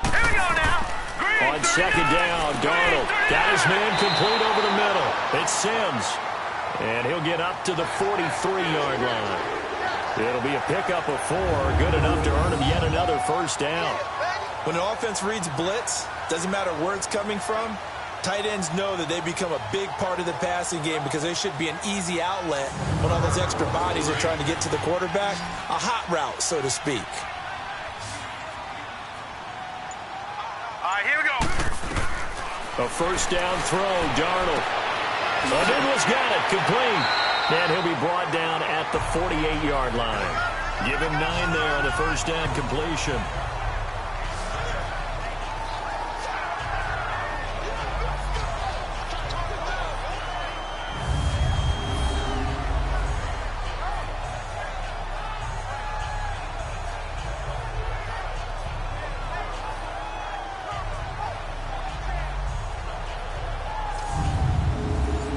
Here we go now. Green, On second down, Darnold got his man complete over the middle. It's Sims, and he'll get up to the 43-yard line. It'll be a pickup of 4, good enough to earn him yet another first down. When an offense reads blitz, doesn't matter where it's coming from, tight ends know that they become a big part of the passing game because they should be an easy outlet when all those extra bodies are trying to get to the quarterback. A hot route, so to speak. All right, here we go. A first down throw, Darnold. Odinwa's got it, complete. And he'll be brought down at the 48-yard line. Give him 9 there on the first down completion.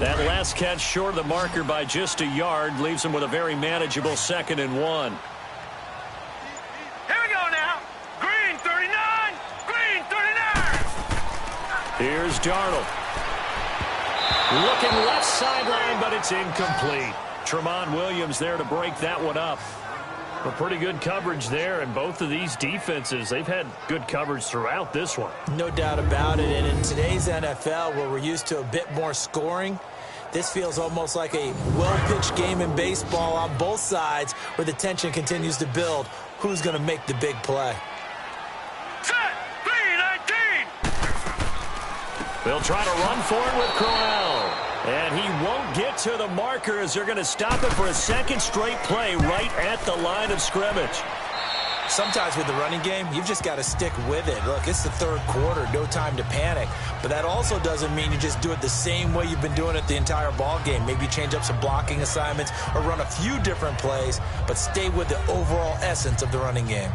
That last catch short of the marker by just a yard leaves him with a very manageable 2nd and 1. Here we go now. Green 39. Green 39. Here's Darnold. Looking left sideline, but it's incomplete. Tramon Williams there to break that one up. A pretty good coverage there, and both of these defenses, they've had good coverage throughout this one. No doubt about it, and in today's NFL, where we're used to a bit more scoring, this feels almost like a well-pitched game in baseball on both sides where the tension continues to build. Who's going to make the big play? Set. 3-19. They'll try to run for it with Corral. And he won't get to the marker as they're going to stop it for a second straight play right at the line of scrimmage. Sometimes with the running game, you've just got to stick with it. Look, it's the third quarter, no time to panic. But that also doesn't mean you just do it the same way you've been doing it the entire ball game. Maybe change up some blocking assignments or run a few different plays, but stay with the overall essence of the running game.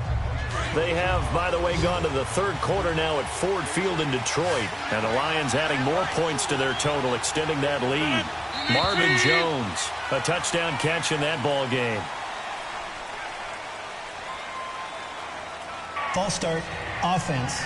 They have, by the way, gone to the third quarter now at Ford Field in Detroit. And the Lions adding more points to their total, extending that lead. Marvin Jones, a touchdown catch in that ball game. False start, offense.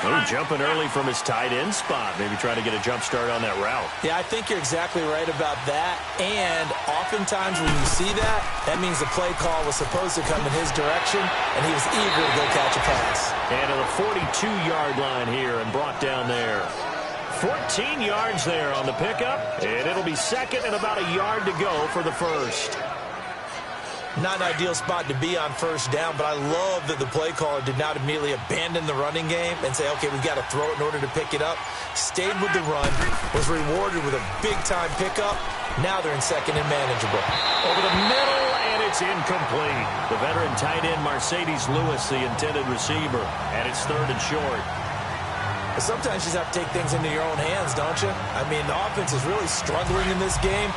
Oh, jumping early from his tight end spot. Maybe trying to get a jump start on that route. Yeah, I think you're exactly right about that. And oftentimes when you see that, that means the play call was supposed to come in his direction, and he was eager to go catch a pass. And to the 42-yard line here and brought down there. 14 yards there on the pickup, and it'll be second and about a yard to go for the first. Not an ideal spot to be on first down, but I love that the play caller did not immediately abandon the running game and say, okay, we've got to throw it in order to pick it up. Stayed with the run, was rewarded with a big-time pickup. Now they're in second and manageable. Over the middle, and it's incomplete. The veteran tight end, Mercedes Lewis, the intended receiver, and it's third and short. Sometimes you just have to take things into your own hands, don't you? I mean, the offense is really struggling in this game.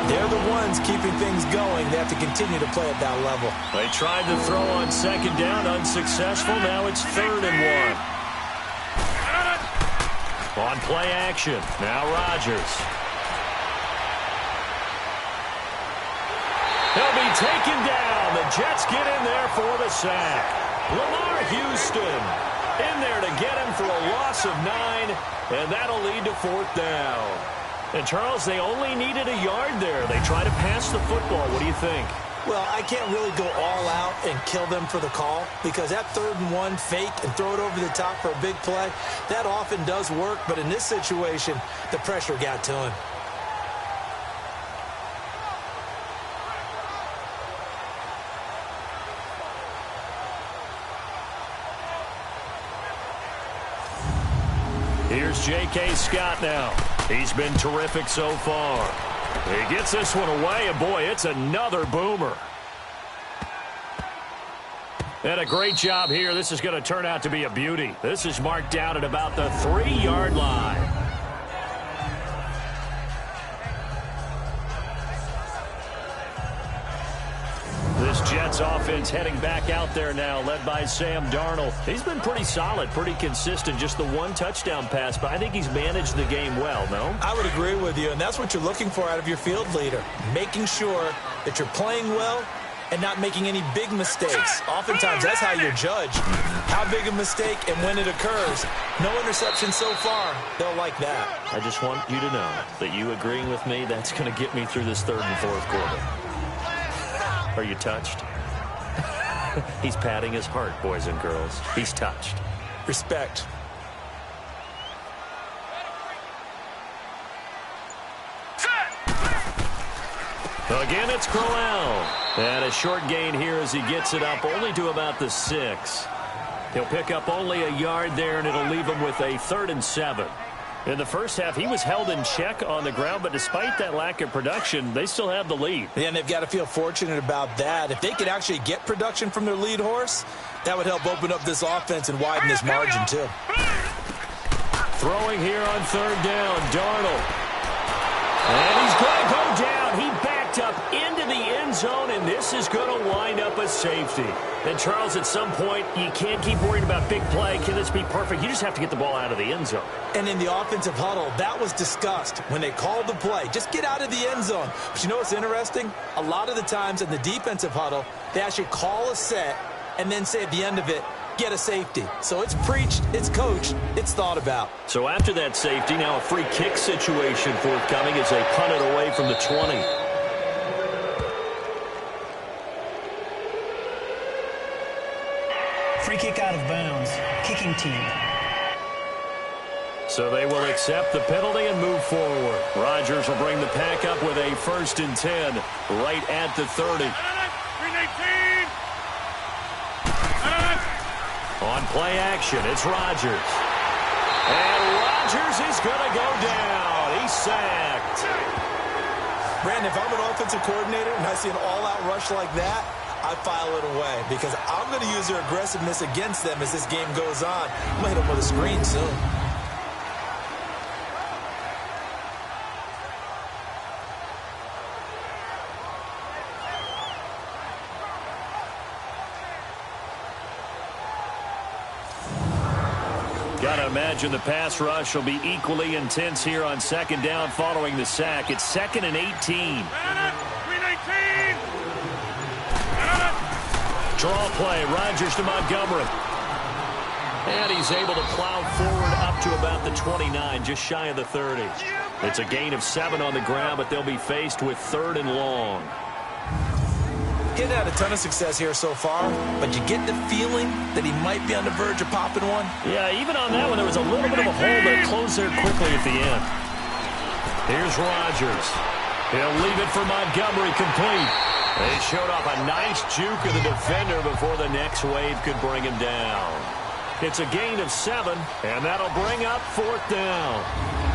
They're the ones keeping things going. They have to continue to play at that level. They tried to throw on second down, unsuccessful. Now it's third and 1. On play action, now Rodgers. He'll be taken down. The Jets get in there for the sack. Lamar Houston in there to get him for a loss of 9, and that'll lead to fourth down. And, Charles, they only needed a yard there. They try to pass the football. What do you think? Well, I can't really go all out and kill them for the call because that 3rd and 1 fake and throw it over the top for a big play, that often does work. But in this situation, the pressure got to him. Here's J.K. Scott now. He's been terrific so far. He gets this one away, and boy, it's another boomer. And a great job here. This is going to turn out to be a beauty. This is marked down at about the 3-yard line. This Jets offense heading back out there now, led by Sam Darnold. He's been pretty solid, pretty consistent, just the one touchdown pass, but I think he's managed the game well, no? I would agree with you, and that's what you're looking for out of your field leader, making sure that you're playing well and not making any big mistakes. Oftentimes, that's how you're judged. How big a mistake and when it occurs. No interception so far. They'll like that. I just want you to know that you agreeing with me, that's going to get me through this third and fourth quarter. Are you touched? He's patting his heart, boys and girls. He's touched. Respect. Again, it's Crowell. And a short gain here as he gets it up only to about the 6. He'll pick up only a yard there, and it'll leave him with a 3rd and 7. In the first half, he was held in check on the ground, but despite that lack of production, they still have the lead. Yeah, and they've got to feel fortunate about that. If they could actually get production from their lead horse, that would help open up this offense and widen this margin, too. Throwing here on 3rd down, Darnold. And he's going to go down. He backed up into the end zone, and this is going to wind up a safety. And, Charles, at some point, you can't keep worrying about big play. Can this be perfect? You just have to get the ball out of the end zone. And in the offensive huddle, that was discussed when they called the play. Just get out of the end zone. But you know what's interesting? A lot of the times in the defensive huddle, they actually call a set and then say at the end of it, get a safety. So it's preached, it's coached, it's thought about. So after that safety, now a free kick situation forthcoming as they punt it away from the 20. Free kick out of bounds. Kicking team. So they will accept the penalty and move forward. Rodgers will bring the pack up with a 1st and 10 right at the 30. On play action, it's Rodgers. And Rodgers is going to go down. He's sacked. Brandon, if I'm an offensive coordinator and I see an all-out rush like that, I file it away because I'm going to use their aggressiveness against them as this game goes on. I'm going to hit them with a screen soon. Got to imagine the pass rush will be equally intense here on 2nd down following the sack. It's 2nd and 18. Draw play, Rodgers to Montgomery. And he's able to plow forward up to about the 29, just shy of the 30. It's a gain of 7 on the ground, but they'll be faced with 3rd and long. He's had a ton of success here so far, but you get the feeling that he might be on the verge of popping one. Yeah, even on that one, there was a little bit of a hole that closed there quickly at the end. Here's Rodgers. He'll leave it for Montgomery complete. They showed off a nice juke of the defender before the next wave could bring him down. It's a gain of 7, and that'll bring up 4th down.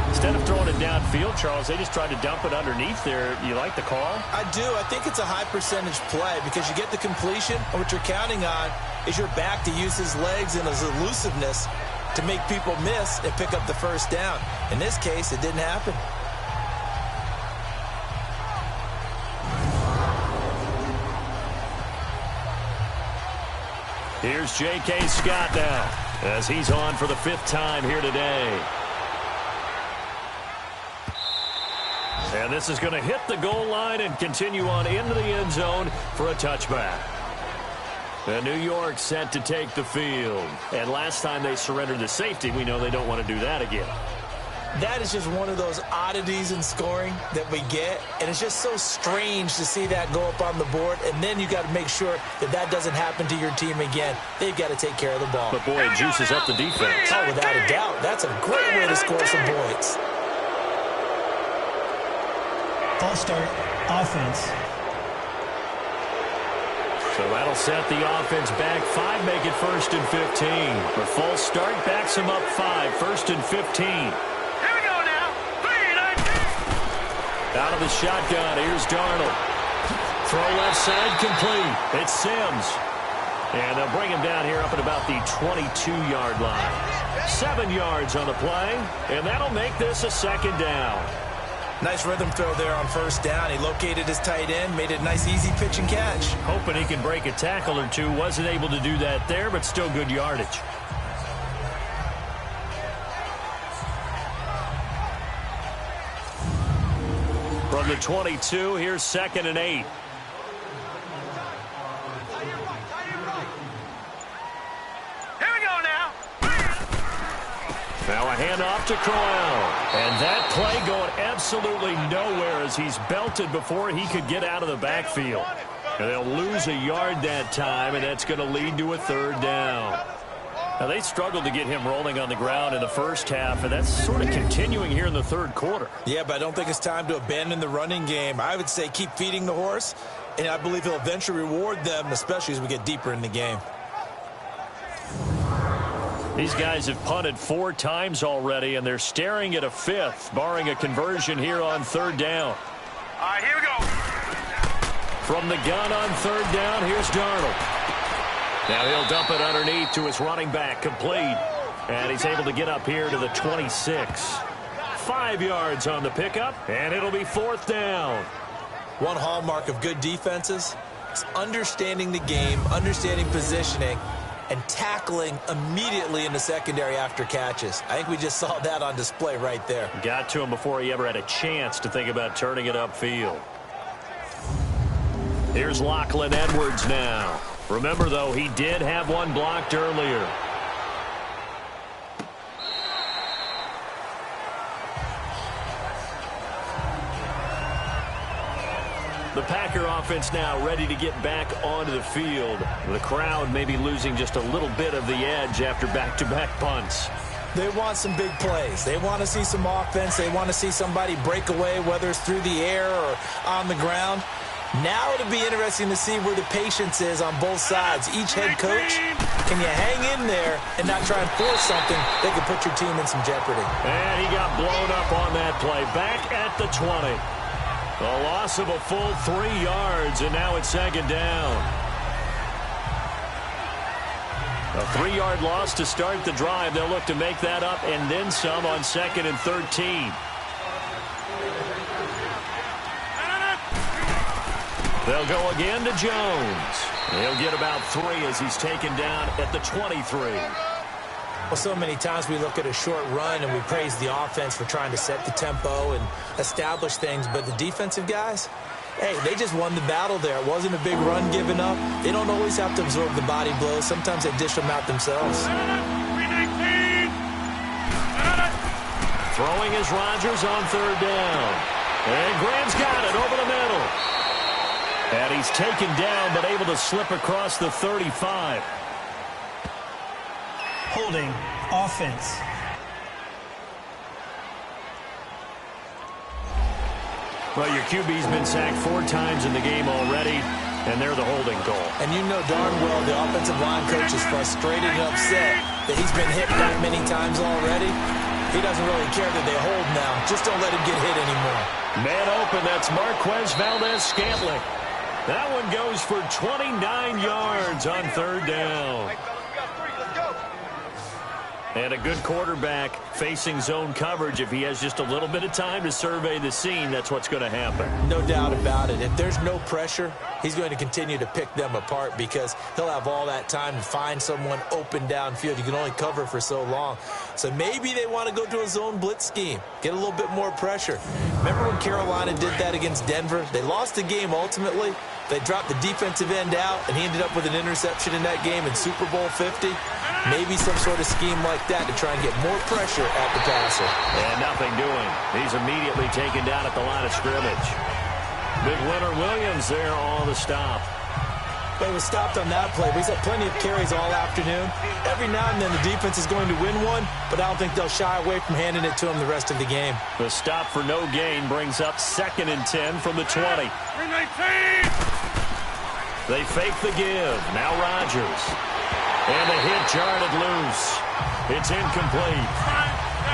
Instead of throwing it downfield, Charles, they just tried to dump it underneath there. You like the call? I do. I think it's a high percentage play because you get the completion, and what you're counting on is your back to use his legs and his elusiveness to make people miss and pick up the 1st down. In this case, it didn't happen. Here's J.K. Scott now as he's on for the 5th time here today. And this is going to hit the goal line and continue on into the end zone for a touchback. And New York set to take the field. And last time they surrendered the safety, we know they don't want to do that again. That is just one of those oddities in scoring that we get, and it's just so strange to see that go up on the board, and then you got to make sure that that doesn't happen to your team again. They've got to take care of the ball. But, boy, it juices up the defense. Oh, without a doubt. That's a great way to score some points. False start, offense. So that'll set the offense back 5, make it 1st and 15. The false start backs him up 5, 1st and 15. Out of the shotgun, here's Darnold. Throw left side complete. It's Sims. And they'll bring him down here up at about the 22-yard line. 7 yards on the play, and that'll make this a 2nd down. Nice rhythm throw there on first down. He located his tight end, made it a nice, easy pitch and catch. Hoping he can break a tackle or two. Wasn't able to do that there, but still good yardage. From the 22, here's 2nd and 8. Now a handoff to Crowell. And that play going absolutely nowhere as he's belted before he could get out of the backfield. And they'll lose a yard that time, and that's going to lead to a 3rd down. Now they struggled to get him rolling on the ground in the first half, and that's sort of continuing here in the 3rd quarter. Yeah, but I don't think it's time to abandon the running game. I would say keep feeding the horse, and I believe he'll eventually reward them, especially as we get deeper in the game. These guys have punted 4 times already, and they're staring at a 5th, barring a conversion here on 3rd down. All right, here we go. From the gun on 3rd down, here's Darnold. Now he'll dump it underneath to his running back, complete. And he's able to get up here to the 26. 5 yards on the pickup, and it'll be 4th down. One hallmark of good defenses is understanding the game, understanding positioning, and tackling immediately in the secondary after catches. I think we just saw that on display right there. Got to him before he ever had a chance to think about turning it upfield. Here's Lachlan Edwards now. Remember, though, he did have one blocked earlier. The Packer offense now ready to get back onto the field. The crowd may be losing just a little bit of the edge after back-to-back punts. They want some big plays. They want to see some offense. They want to see somebody break away, whether it's through the air or on the ground. Now it'll be interesting to see where the patience is on both sides. Each head coach, can you hang in there and not try and force something that could put your team in some jeopardy? And he got blown up on that play. Back at the 20. A loss of a full 3 yards, and now it's 2nd down. A 3-yard loss to start the drive. They'll look to make that up and then some on 2nd and 13. They'll go again to Jones. He'll get about 3 as he's taken down at the 23. Well, so many times we look at a short run and we praise the offense for trying to set the tempo and establish things, but the defensive guys, hey, they just won the battle there. It wasn't a big run given up. They don't always have to absorb the body blows. Sometimes they dish them out themselves. Throwing is Rodgers on 3rd down. And Graham's got it over the middle. And he's taken down but able to slip across the 35. Holding offense. Well, your QB's been sacked 4 times in the game already, and they're the holding goal. And you know darn well the offensive line coach is frustrated and upset that he's been hit that many times already. He doesn't really care that they hold now. Just don't let him get hit anymore. Man open, that's Marquez Valdez-Scantling. That one goes for 29 yards on 3rd down. And a good quarterback facing zone coverage. If he has just a little bit of time to survey the scene, that's what's going to happen. No doubt about it. If there's no pressure, he's going to continue to pick them apart because he'll have all that time to find someone open downfield. You can only cover for so long. So maybe they want to go to a zone blitz scheme, get a little bit more pressure. Remember when Carolina did that against Denver? They lost the game ultimately. They dropped the defensive end out, and he ended up with an interception in that game in Super Bowl 50. Maybe some sort of scheme like that to try and get more pressure at the passer. And nothing doing. He's immediately taken down at the line of scrimmage. Big winner Williams there on the stop. But he was stopped on that play. But he's had plenty of carries all afternoon. Every now and then the defense is going to win one, but I don't think they'll shy away from handing it to him the rest of the game. The stop for no gain brings up 2nd and 10 from the 20. They fake the give. Now Rodgers. And the hit jarred it loose. It's incomplete.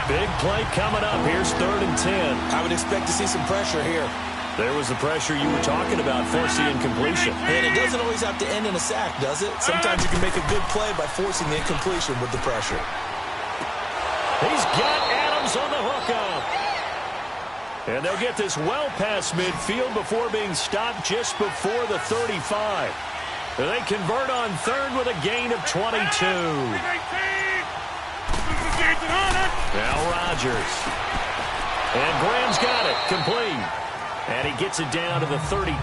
Big play coming up. Here's 3rd and 10. I would expect to see some pressure here. There was the pressure you were talking about, forcing incompletion. And it doesn't always have to end in a sack, does it? Sometimes you can make a good play by forcing the incompletion with the pressure. He's got Adams on the hookup. And they'll get this well past midfield before being stopped just before the 35. They convert on third with a gain of 22. Now Rodgers. And Graham's got it. Complete. And he gets it down to the 32.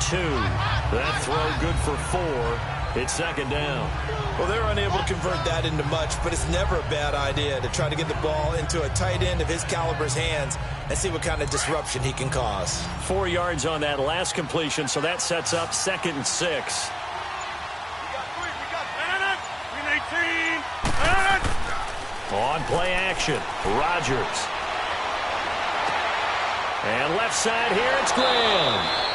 That throw good for 4. It's second down. Well, they're unable to convert that into much, but it's never a bad idea to try to get the ball into a tight end of his caliber's hands and see what kind of disruption he can cause. 4 yards on that last completion, so that sets up 2nd and 6. On play action, Rodgers. And left side here, it's Graham.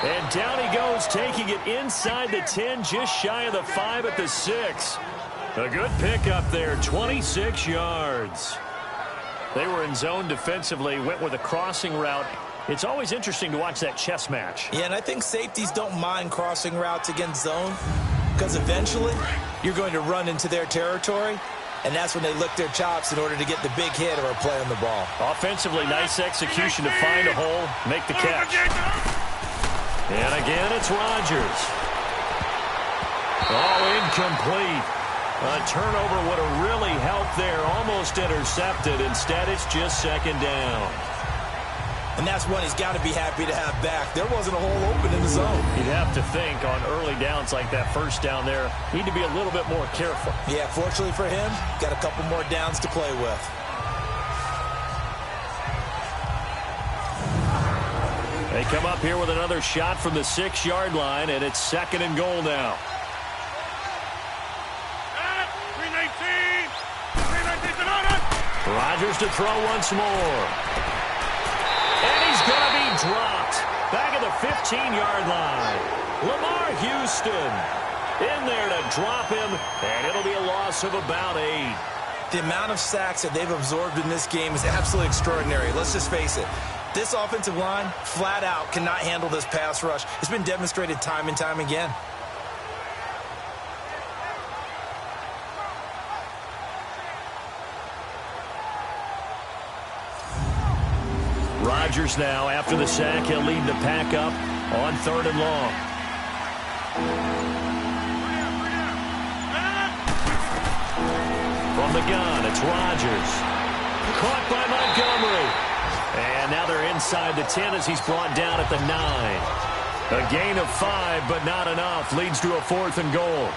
And down he goes, taking it inside the 10, just shy of the 5 at the 6. A good pickup there, 26 yards. They were in zone defensively, went with a crossing route. It's always interesting to watch that chess match. Yeah, and I think safeties don't mind crossing routes against zone because eventually you're going to run into their territory, and that's when they lick their chops in order to get the big hit or a play on the ball. Offensively, nice execution to find a hole, make the catch. And again, it's Rodgers. Oh, incomplete. A turnover would have really helped there, almost intercepted. Instead, it's just second down. And that's one he's got to be happy to have back. There wasn't a hole open in the zone. You'd have to think on early downs like that first down there, need to be a little bit more careful. Yeah, fortunately for him, got a couple more downs to play with. They come up here with another shot from the 6-yard line, and it's 2nd and goal now. Rodgers to throw once more. And he's going to be dropped. Back at the 15-yard line. Lamar Houston in there to drop him, and it'll be a loss of about 8. The amount of sacks that they've absorbed in this game is absolutely extraordinary. Let's just face it. This offensive line, flat out, cannot handle this pass rush. It's been demonstrated time and time again. Rodgers now, after the sack, he'll lead the pack up on 3rd and long. From the gun, it's Rodgers. Caught by Montgomery. And now they're inside the 10 as he's brought down at the 9. A gain of 5, but not enough. Leads to a 4th and goal.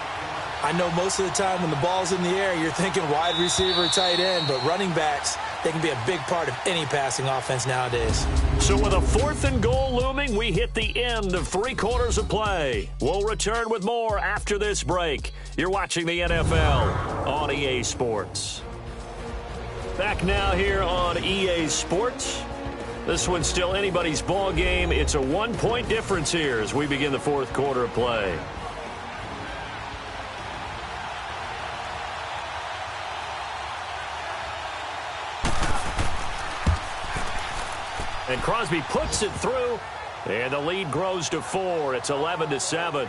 I know most of the time when the ball's in the air, you're thinking wide receiver, tight end, but running backs, they can be a big part of any passing offense nowadays. So with a 4th and goal looming, we hit the end of 3 quarters of play. We'll return with more after this break. You're watching the NFL on EA Sports. Back now here on EA Sports. This one's still anybody's ball game. It's a 1-point difference here as we begin the 4th quarter of play. And Crosby puts it through, and the lead grows to 4. It's 11-7.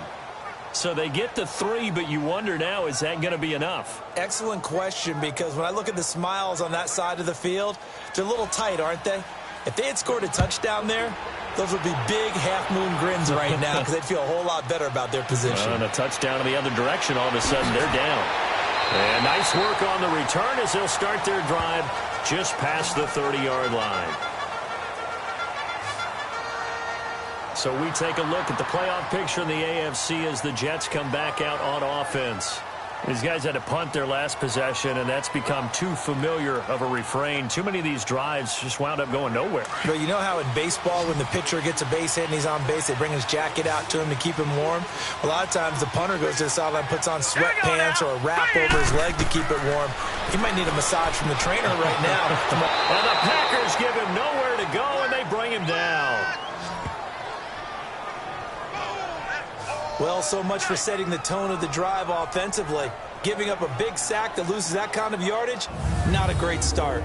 So they get to 3, but you wonder now, is that going to be enough? Excellent question, because when I look at the smiles on that side of the field, they're a little tight, aren't they? If they had scored a touchdown there, those would be big half-moon grins right now because they'd feel a whole lot better about their position. And a touchdown in the other direction, all of a sudden they're down. And nice work on the return as they'll start their drive just past the 30-yard line. So we take a look at the playoff picture in the AFC as the Jets come back out on offense. These guys had to punt their last possession, and that's become too familiar of a refrain. Too many of these drives just wound up going nowhere. But you know how in baseball, when the pitcher gets a base hit and he's on base, they bring his jacket out to him to keep him warm? A lot of times the punter goes to the sideline, puts on sweatpants or a wrap over his leg to keep it warm. He might need a massage from the trainer right now. And the Packers give him nowhere to go, and they bring him down. Well, so much for setting the tone of the drive offensively. Giving up a big sack that loses that kind of yardage, not a great start.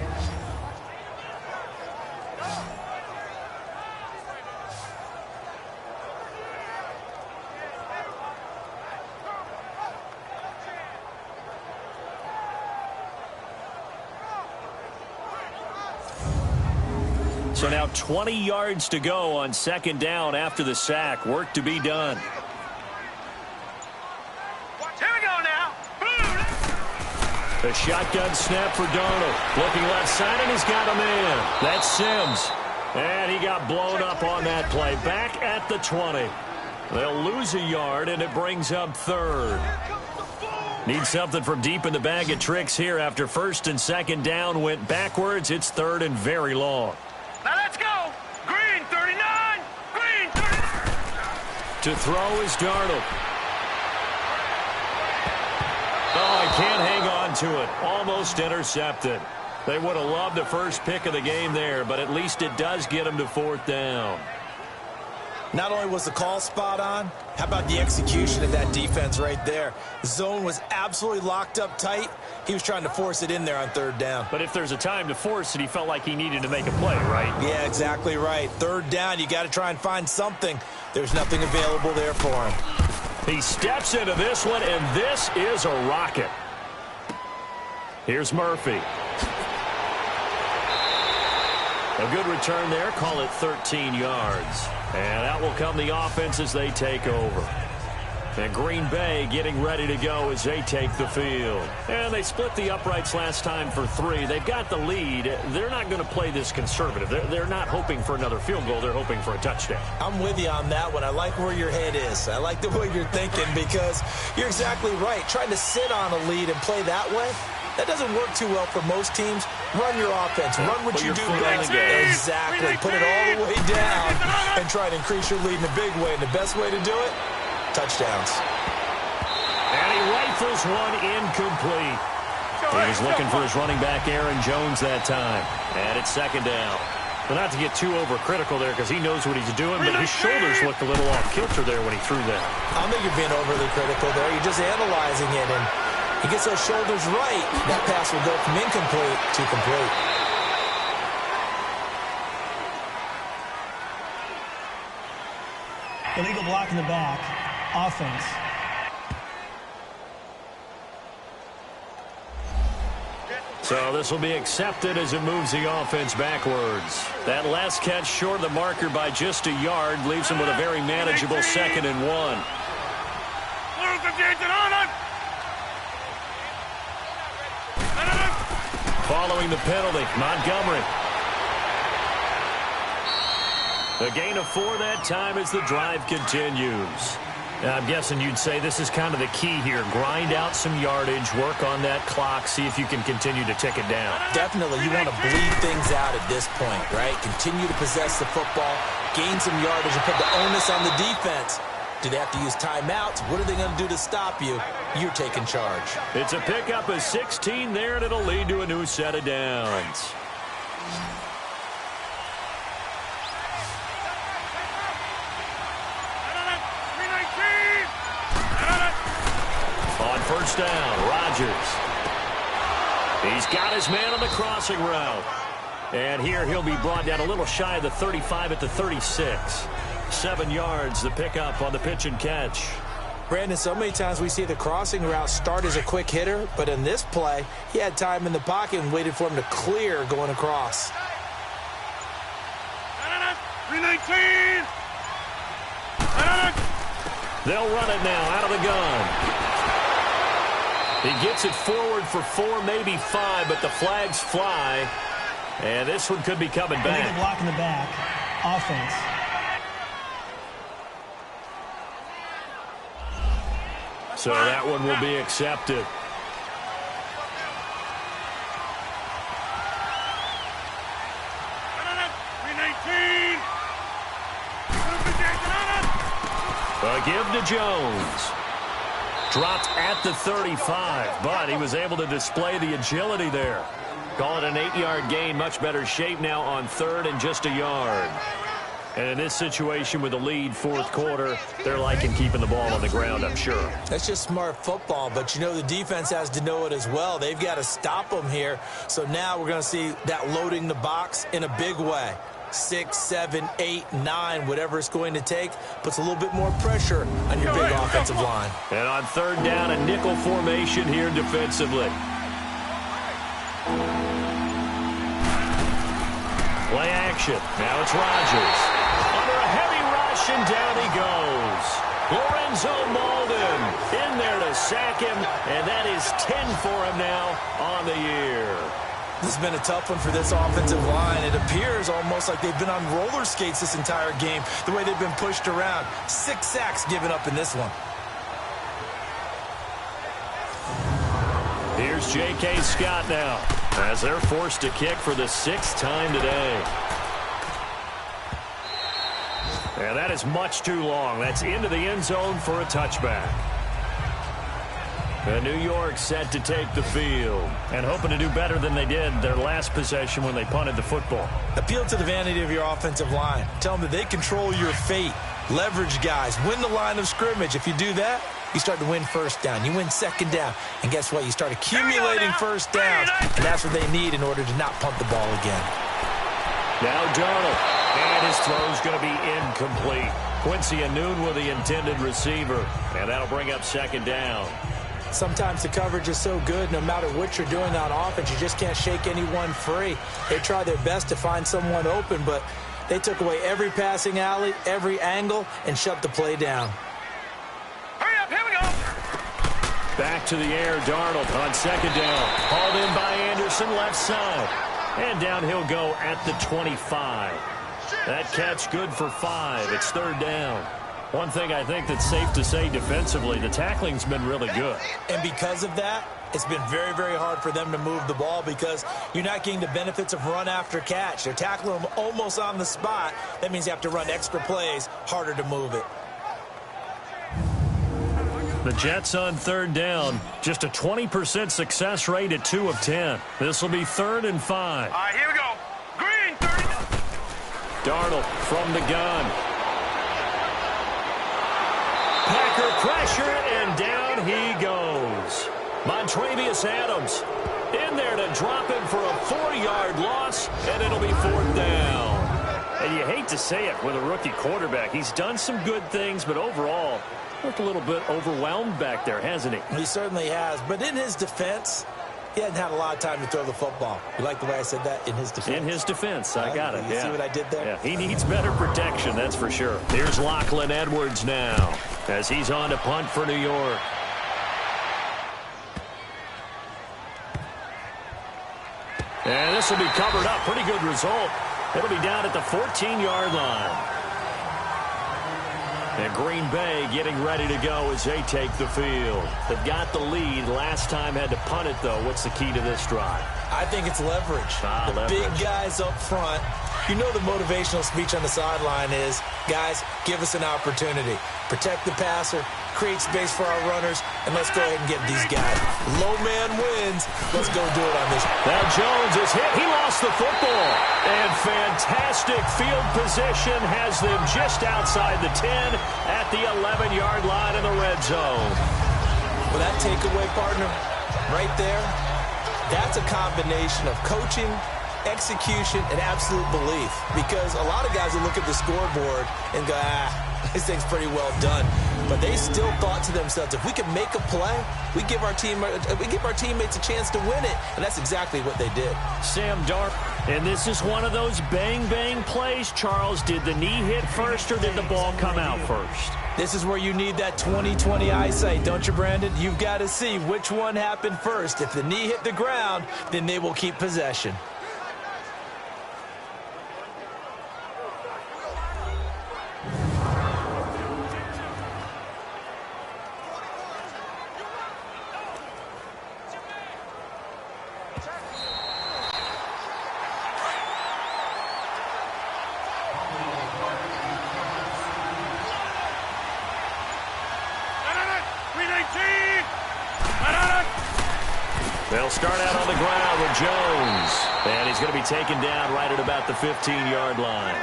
So now 20 yards to go on second down after the sack. Work to be done. Here we go now. A shotgun snap for Darnold. Looking left side, and he's got a man. That's Sims. And he got blown up on that play. Back at the 20. They'll lose a yard, and it brings up third. Need something from deep in the bag of tricks here after first and second down went backwards. It's third and very long. Now let's go. Green 39. Green 39. To throw is Darnold. Oh, he can't hang on to it. Almost intercepted. They would have loved the first pick of the game there, but at least it does get them to fourth down. Not only was the call spot on, how about the execution of that defense right there? The zone was absolutely locked up tight. He was trying to force it in there on third down. But if there's a time to force it, he felt like he needed to make a play, right? Yeah, exactly right. Third down, you got to try and find something. There's nothing available there for him. He steps into this one, and this is a rocket. Here's Murphy. A good return there. Call it 13 yards. And out will come the offense as they take over. And Green Bay getting ready to go as they take the field. And they split the uprights last time for 3. They've got the lead. They're not going to play this conservative. They're not hoping for another field goal. They're hoping for a touchdown. I'm with you on that one. I like where your head is. I like the way you're thinking because you're exactly right. Trying to sit on a lead and play that way, that doesn't work too well for most teams. Run your offense. Run what you do best. Exactly. Put it all the way down and try to increase your lead in a big way. And the best way to do it, touchdowns. And he rifles one incomplete. He was looking for his running back, Aaron Jones, that time. And it's second down. Well, not to get too overcritical there because he knows what he's doing, but his shoulders looked a little off kilter there when he threw that. I don't think you're being overly critical there. You're just analyzing it, and he gets those shoulders right. That pass will go from incomplete to complete. Illegal block in the back. Offense. So this will be accepted as it moves the offense backwards. That last catch short of the marker by just a yard leaves him with a very manageable 2nd and 1. Following the penalty, Montgomery. A gain of 4 that time as the drive continues. Now, I'm guessing you'd say this is kind of the key here. Grind out some yardage, work on that clock, see if you can continue to tick it down. Definitely, you want to bleed things out at this point, right? Continue to possess the football, gain some yardage, and put the onus on the defense. Do they have to use timeouts? What are they going to do to stop you? You're taking charge. It's a pickup of 16 there, and it'll lead to a new set of downs. On first down, Rodgers. He's got his man on the crossing route. And here he'll be brought down a little shy of the 35 at the 36. 7 yards, the pickup on the pitch and catch. Brandon, so many times we see the crossing route start as a quick hitter, but in this play, he had time in the pocket and waited for him to clear going across. 319. They'll run it now out of the gun. He gets it forward for 4, maybe 5, but the flags fly. And this one could be coming back. Illegal block in the back. Offense. So that one will be accepted. A give to Jones. Dropped at the 35, but he was able to display the agility there. Call it an 8-yard gain. Much better shape now on 3rd and just a yard. And in this situation with the lead, 4th quarter, they're liking keeping the ball on the ground, I'm sure. That's just smart football, but you know the defense has to know it as well. They've got to stop them here. So now we're going to see that loading the box in a big way. 6, 7, 8, 9, whatever it's going to take, puts a little bit more pressure on your big offensive line. And on 3rd down, a nickel formation here defensively. Play action. protection. Now it's Rodgers. Under a heavy rush, and down he goes. Lorenzo Mauldin in there to sack him, and that is 10 for him now on the year. This has been a tough one for this offensive line. It appears almost like they've been on roller skates this entire game, the way they've been pushed around. 6 sacks given up in this one. Here's J.K. Scott now, as they're forced to kick for the 6th time today. And that is much too long. That's into the end zone for a touchback. And New York set to take the field and hoping to do better than they did their last possession when they punted the football. Appeal to the vanity of your offensive line. Tell them that they control your fate. Leverage guys. Win the line of scrimmage. If you do that, you start to win first down. You win second down. And guess what? You start accumulating first downs. And that's what they need in order to not punt the ball again. Now Darnold. And his throw's going to be incomplete. Quincy Enunwa with the intended receiver. And that'll bring up second down. Sometimes the coverage is so good, no matter what you're doing on offense, you just can't shake anyone free. They try their best to find someone open, but they took away every passing alley, every angle, and shut the play down. Hurry up, here we go. Back to the air, Darnold on second down. Hauled in by Anderson, left side. And down he'll go at the 25. That catch good for 5. It's third down. One thing I think that's safe to say defensively, the tackling's been really good. And because of that, it's been very, very hard for them to move the ball because you're not getting the benefits of run after catch. They're tackling them almost on the spot. That means you have to run extra plays, harder to move it. The Jets on third down, just a 20% success rate at 2 of 10. This will be 3rd and 5. All right, here we go. Green, 30. Darnold from the gun. Packer pressure, and down he goes. Montravius Adams in there to drop him for a 4-yard loss, and it'll be 4th down. And you hate to say it with a rookie quarterback. He's done some good things, but overall, looked a little bit overwhelmed back there, hasn't he? He certainly has. But in his defense, he hasn't had a lot of time to throw the football. You like the way I said that? In his defense? In his defense. I got it. You see what I did there? Yeah, he needs better protection, that's for sure. Here's Lachlan Edwards now as he's on to punt for New York. And this will be covered up. Pretty good result. It'll be down at the 14-yard line. And Green Bay getting ready to go as they take the field. They've got the lead. Last time had to punt it, though. What's the key to this drive? I think it's leverage. The big guys up front. You know the motivational speech on the sideline is, guys, give us an opportunity. Protect the passer, create space for our runners, and let's go ahead and get these guys. Low man wins. Let's go do it on this. Now Jones is hit. He lost the football. And fantastic field position has them just outside the 10 at the 11-yard line in the red zone. Well, that takeaway, partner, right there, that's a combination of coaching, execution, and absolute belief. Because a lot of guys will look at the scoreboard and go, this thing's pretty well done. But they still thought to themselves, if we can make a play, we give our teammates a chance to win it. And that's exactly what they did. Sam Darnold. And this is one of those bang-bang plays, Charles. Did the knee hit first or did the ball come out first? This is where you need that 20/20 eyesight, don't you, Brandon? You've got to see which one happened first. If the knee hit the ground, then they will keep possession. They'll start out on the ground with Jones. And he's going to be taken down right at about the 15-yard line.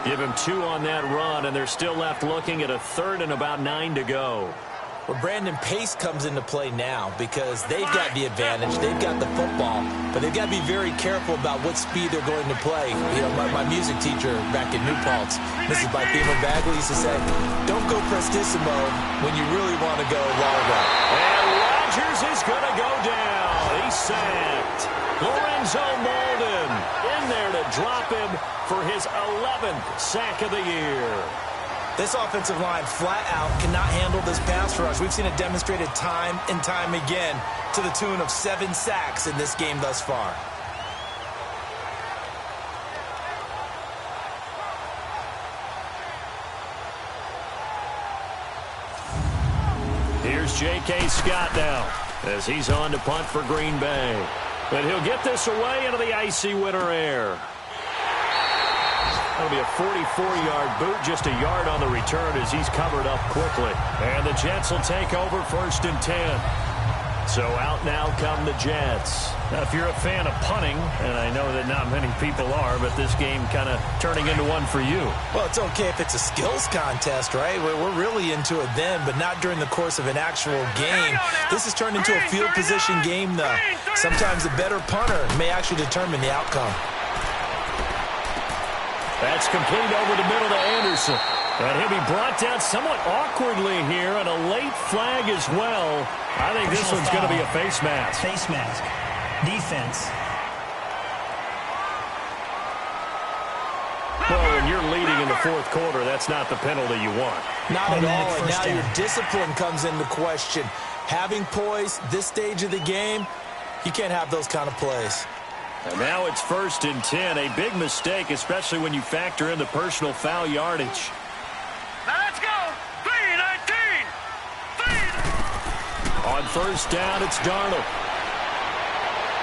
Give him 2 on that run, and they're still left looking at a 3rd and about 9 to go. Well, Brandon, pace comes into play now because they've got the advantage. They've got the football, but they've got to be very careful about what speed they're going to play. You know, my music teacher back in New Paltz, Mrs. Bythema Bagley, used to say, don't go prestissimo when you really want to go largo. And Rodgers is going to go down. He he's sacked. Lorenzo Molden in there to drop him for his 11th sack of the year. This offensive line flat out cannot handle this pass rush. We've seen it demonstrated time and time again to the tune of 7 sacks in this game thus far. Here's J.K. Scott now as he's on to punt for Green Bay. But he'll get this away into the icy winter air. That'll be a 44-yard boot, just a yard on the return as he's covered up quickly. And the Jets will take over 1st and 10. So out now come the Jets. Now, if you're a fan of punting, and I know that not many people are, but this game kind of turning into one for you. Well, it's okay if it's a skills contest, right? We're really into it then, but not during the course of an actual game. This has turned into a field position game, though. Sometimes a better punter may actually determine the outcome. That's complete over the middle to Anderson. And he'll be brought down somewhat awkwardly here, and a late flag as well. I think this one's going to be a face mask. Face mask. Defense. Well, when you're leading in the 4th quarter, that's not the penalty you want. Not at all, and now down. your discipline comes into question. Having poise this stage of the game, you can't have those kind of plays. And now it's 1st and 10. A big mistake, especially when you factor in the personal foul yardage. Now let's go. 3-19. On 1st down, it's Darnold.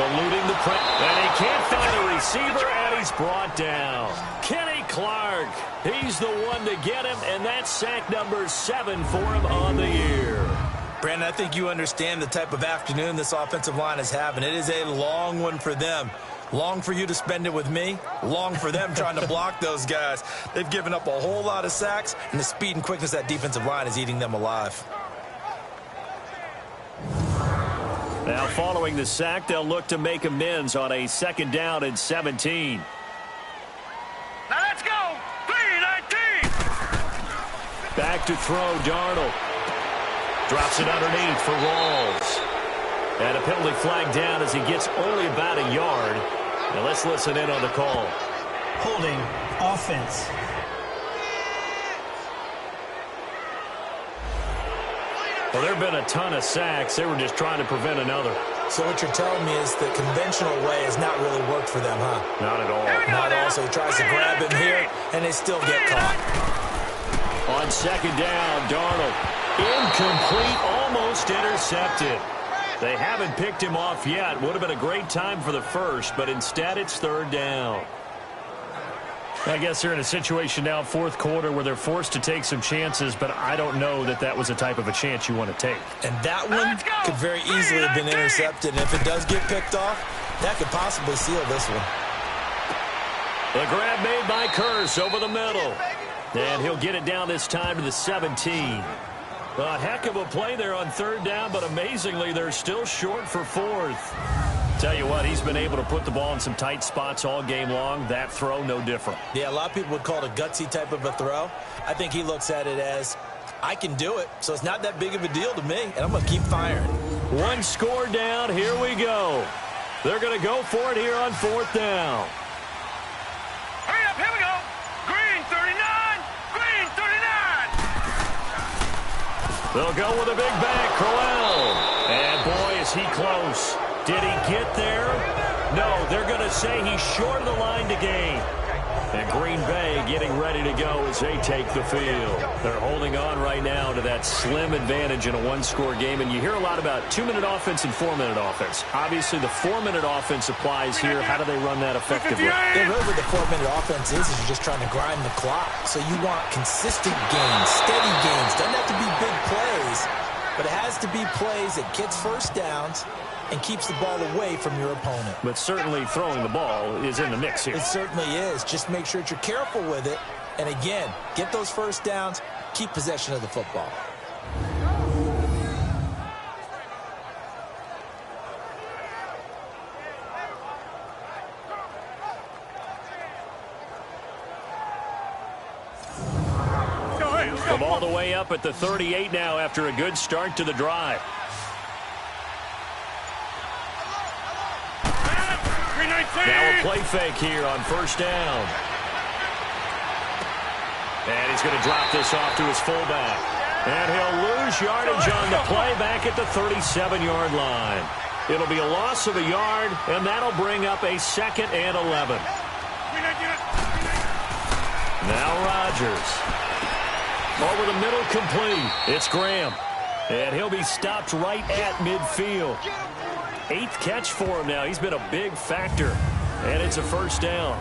Eluding the press. And he can't find a receiver, and he's brought down. Kenny Clark. He's the one to get him, and that's sack number 7 for him on the year. Brandon, I think you understand the type of afternoon this offensive line is having. It is a long one for them. Long for you to spend it with me. Long for them trying to block those guys. They've given up a whole lot of sacks, and the speed and quickness of that defensive line is eating them alive. Now, following the sack, they'll look to make amends on a 2nd down and 17. Now let's go. 3-19. Back to throw, Darnold. Drops it underneath for Rawls. And a penalty flag down as he gets only about a yard. Now let's listen in on the call. Holding. Offense. Well, there have been a ton of sacks. They were just trying to prevent another. So what you're telling me is the conventional way has not really worked for them, huh? Not at all. Not at all. So he tries to grab him here, and they still get caught. On 2nd down, Darnold. Incomplete, almost intercepted. They haven't picked him off yet. Would have been a great time for the first, but instead it's 3rd down. I guess they're in a situation now, 4th quarter, where they're forced to take some chances, but I don't know that that was a type of a chance you want to take. And that one could very easily have been intercepted. And if it does get picked off, that could possibly seal this one. The grab made by Kearse over the middle. And he'll get it down this time to the 17. A heck of a play there on 3rd down, but amazingly, they're still short for 4th. Tell you what, he's been able to put the ball in some tight spots all game long. That throw, no different. Yeah, a lot of people would call it a gutsy type of a throw. I think he looks at it as, I can do it, so it's not that big of a deal to me, and I'm going to keep firing. 1 score down. Here we go. They're going to go for it here on 4th down. Hurry up. Here we go. Green 39. Green 39. They'll go with a big back, Crowell. And boy, is he close. Did he get there? No, they're going to say he's short of the line to gain. And Green Bay getting ready to go as they take the field. They're holding on right now to that slim advantage in a 1-score game. And you hear a lot about 2-minute offense and 4-minute offense. Obviously, the 4-minute offense applies here. How do they run that effectively? Yeah, really what the 4-minute offense is you're just trying to grind the clock. So you want consistent gains, steady gains. Doesn't have to be big plays, but it has to be plays that gets first downs and keeps the ball away from your opponent. But certainly throwing the ball is in the mix here. It certainly is. Just make sure that you're careful with it. And again, get those first downs, keep possession of the football. From all the way up at the 38 now after a good start to the drive. Now a play fake here on first down. And he's going to drop this off to his fullback. And he'll lose yardage on the play back at the 37-yard line. It'll be a loss of a yard, and that'll bring up a 2nd and 11. Now Rodgers. Over the middle, complete. It's Graham. And he'll be stopped right at midfield. 8th catch for him now. He's been a big factor. And it's a first down.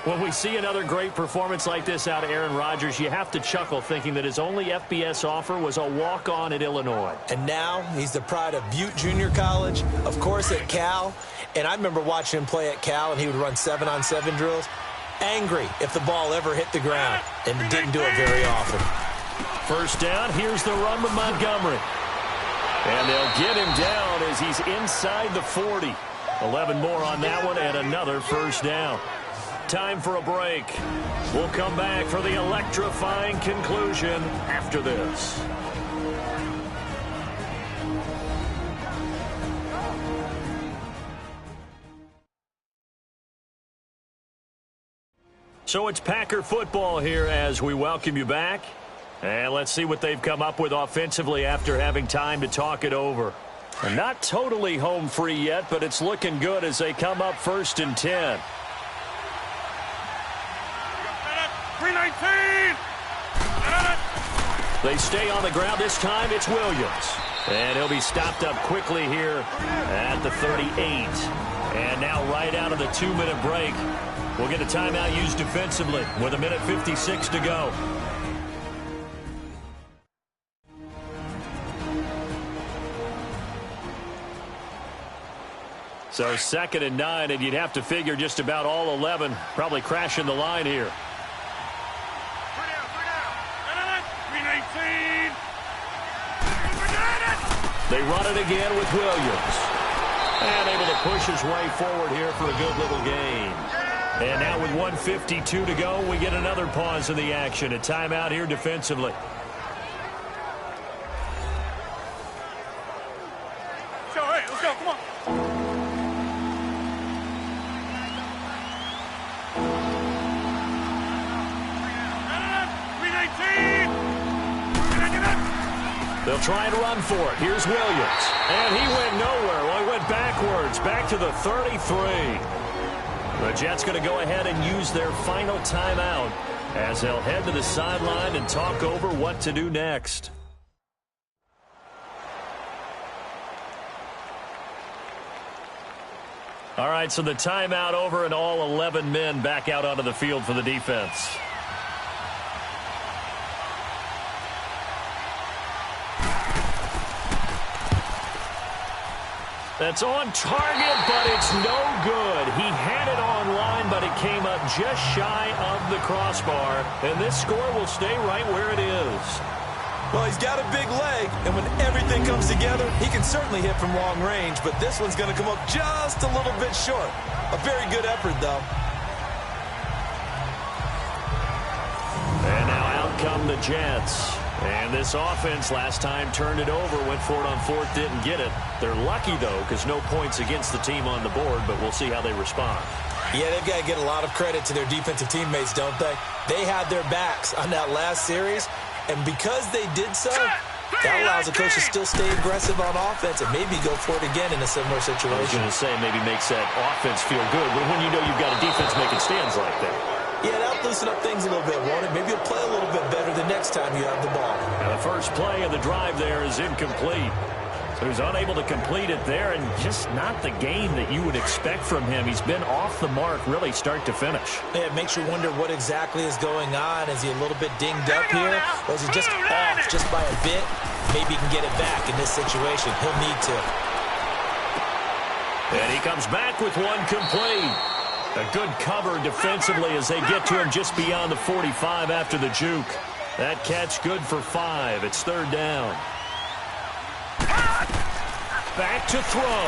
When we see another great performance like this out of Aaron Rodgers, you have to chuckle thinking that his only FBS offer was a walk-on at Illinois. And now he's the pride of Butte Junior College, of course at Cal. And I remember watching him play at Cal, and he would run 7-on-7 drills. Angry if the ball ever hit the ground, and didn't do it very often. First down, here's the run with Montgomery. And they'll get him down as he's inside the 40. 11 more on that one, and another first down. Time for a break. We'll come back for the electrifying conclusion after this. So it's Packer football here as we welcome you back. And let's see what they've come up with offensively after having time to talk it over. And not totally home free yet, but it's looking good as they come up 1st and 10. 319. They stay on the ground. This time it's Williams. And he'll be stopped up quickly here at the 38. And now right out of the 2-minute break, we'll get a timeout used defensively with 1:56 to go. So 2nd and 9, and you'd have to figure just about all 11 probably crashing the line here. 319. They run it again with Williams. And able to push his way forward here for a good little gain. And now with 1:52 to go, we get another pause in the action. A timeout here defensively. So, hey, let's go. Come on. They'll try and run for it. Here's Williams. And he went nowhere. Well, he went backwards, back to the 33. The Jets going to go ahead and use their final timeout as they'll head to the sideline and talk over what to do next. All right, so the timeout over and all 11 men back out onto the field for the defense. That's on target, but it's no good. He had it online, but it came up just shy of the crossbar. And this score will stay right where it is. Well, he's got a big leg, and when everything comes together, he can certainly hit from long range, but this one's going to come up just a little bit short. A very good effort, though. And now out come the Jets. And this offense last time turned it over, went for it on 4th, didn't get it. They're lucky, though, because no points against the team on the board, but we'll see how they respond. Yeah, they've got to get a lot of credit to their defensive teammates, don't they? They had their backs on that last series, and because they did so, that allows the coach to still stay aggressive on offense and maybe go for it again in a similar situation. I was going to say maybe makes that offense feel good, but when you know you've got a defense making stands like that. Yeah, that'll loosen up things a little bit, won't it? Maybe you'll play a little bit better the next time you have the ball. Now the first play of the drive there is incomplete. So he's unable to complete it there, and just not the game that you would expect from him. He's been off the mark really start to finish. Yeah, it makes you wonder what exactly is going on. Is he a little bit dinged up here? Or is he just off just by a bit? Maybe he can get it back in this situation. He'll need to. And he comes back with one complete. A good cover defensively as they get to him just beyond the 45 after the juke. That catch good for 5. It's 3rd down. Back to throw.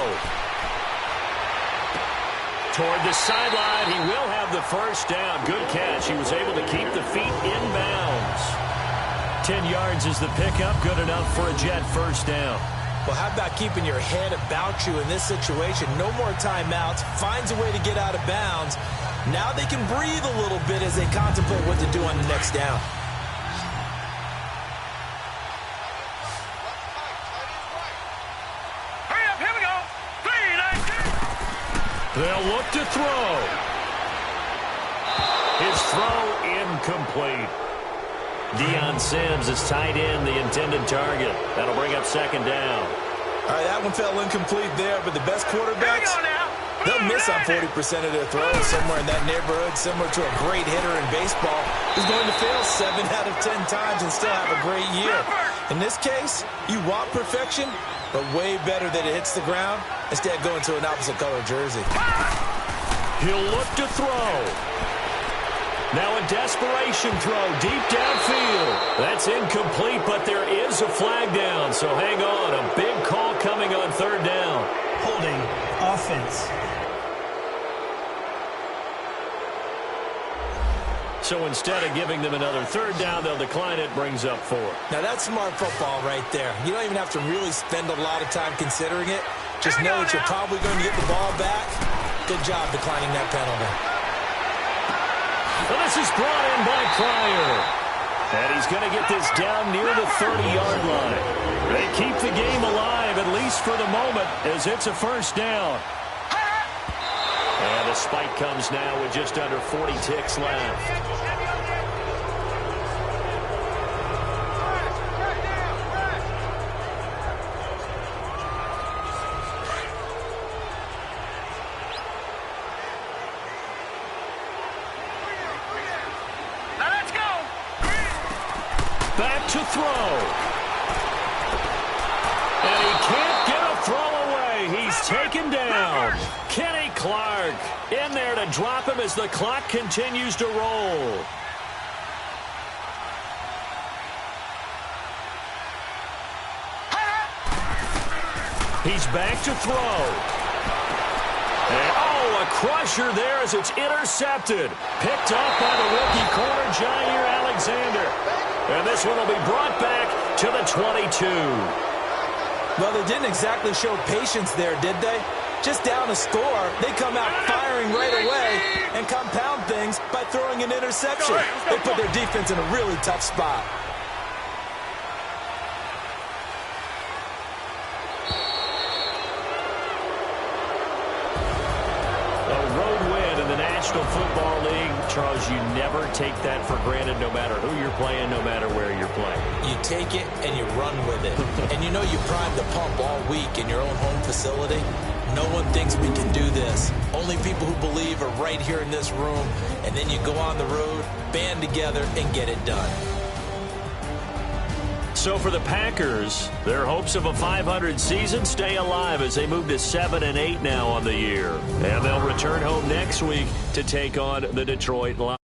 Toward the sideline, he will have the first down. Good catch. He was able to keep the feet in bounds. 10 yards is the pickup. Good enough for a Jet first down. Well, how about keeping your head about you in this situation? No more timeouts. Finds a way to get out of bounds. Now they can breathe a little bit as they contemplate what to do on the next down. Hurry up, here we go. 3, 19. They'll look to throw. His throw incomplete. Deion Sims is tied in the intended target. That'll bring up second down. All right, that one fell incomplete there, but the best quarterbacks, they'll miss on 40% of their throws. Somewhere in that neighborhood, similar to a great hitter in baseball, who's going to fail 7 out of 10 times and still have a great year. In this case, you want perfection, but way better that it hits the ground instead of going to an opposite color jersey. He'll look to throw. Now a desperation throw deep downfield. That's incomplete, but there is a flag down, so hang on. A big call coming on third down. Holding offense. So instead of giving them another third down, they'll decline it, brings up 4. Now that's smart football right there. You don't even have to really spend a lot of time considering it. Just know that you're probably going to get the ball back. Good job declining that penalty. Well, this is brought in by Pryor. And he's going to get this down near the 30-yard line. They keep the game alive, at least for the moment, as it's a first down. And the spike comes now with just under 40 ticks left. Back to throw. And he can't get a throw away. He's taken down. Kenny Clark in there to drop him as the clock continues to roll. He's back to throw. And, a crusher there as it's intercepted. Picked up by the rookie corner, Jair Alexander. And this one will be brought back to the 22. Well, they didn't exactly show patience there, did they? Just down a score, they come out firing right away and compound things by throwing an interception. They put their defense in a really tough spot. National Football League, Charles, you never take that for granted no matter who you're playing, no matter where you're playing. You take it and you run with it. And you know you primed the pump all week in your own home facility. No one thinks we can do this. Only people who believe are right here in this room. And then you go on the road, band together, and get it done. So for the Packers, their hopes of a 500 season stay alive as they move to 7-8 now on the year. And they'll return home next week to take on the Detroit Lions.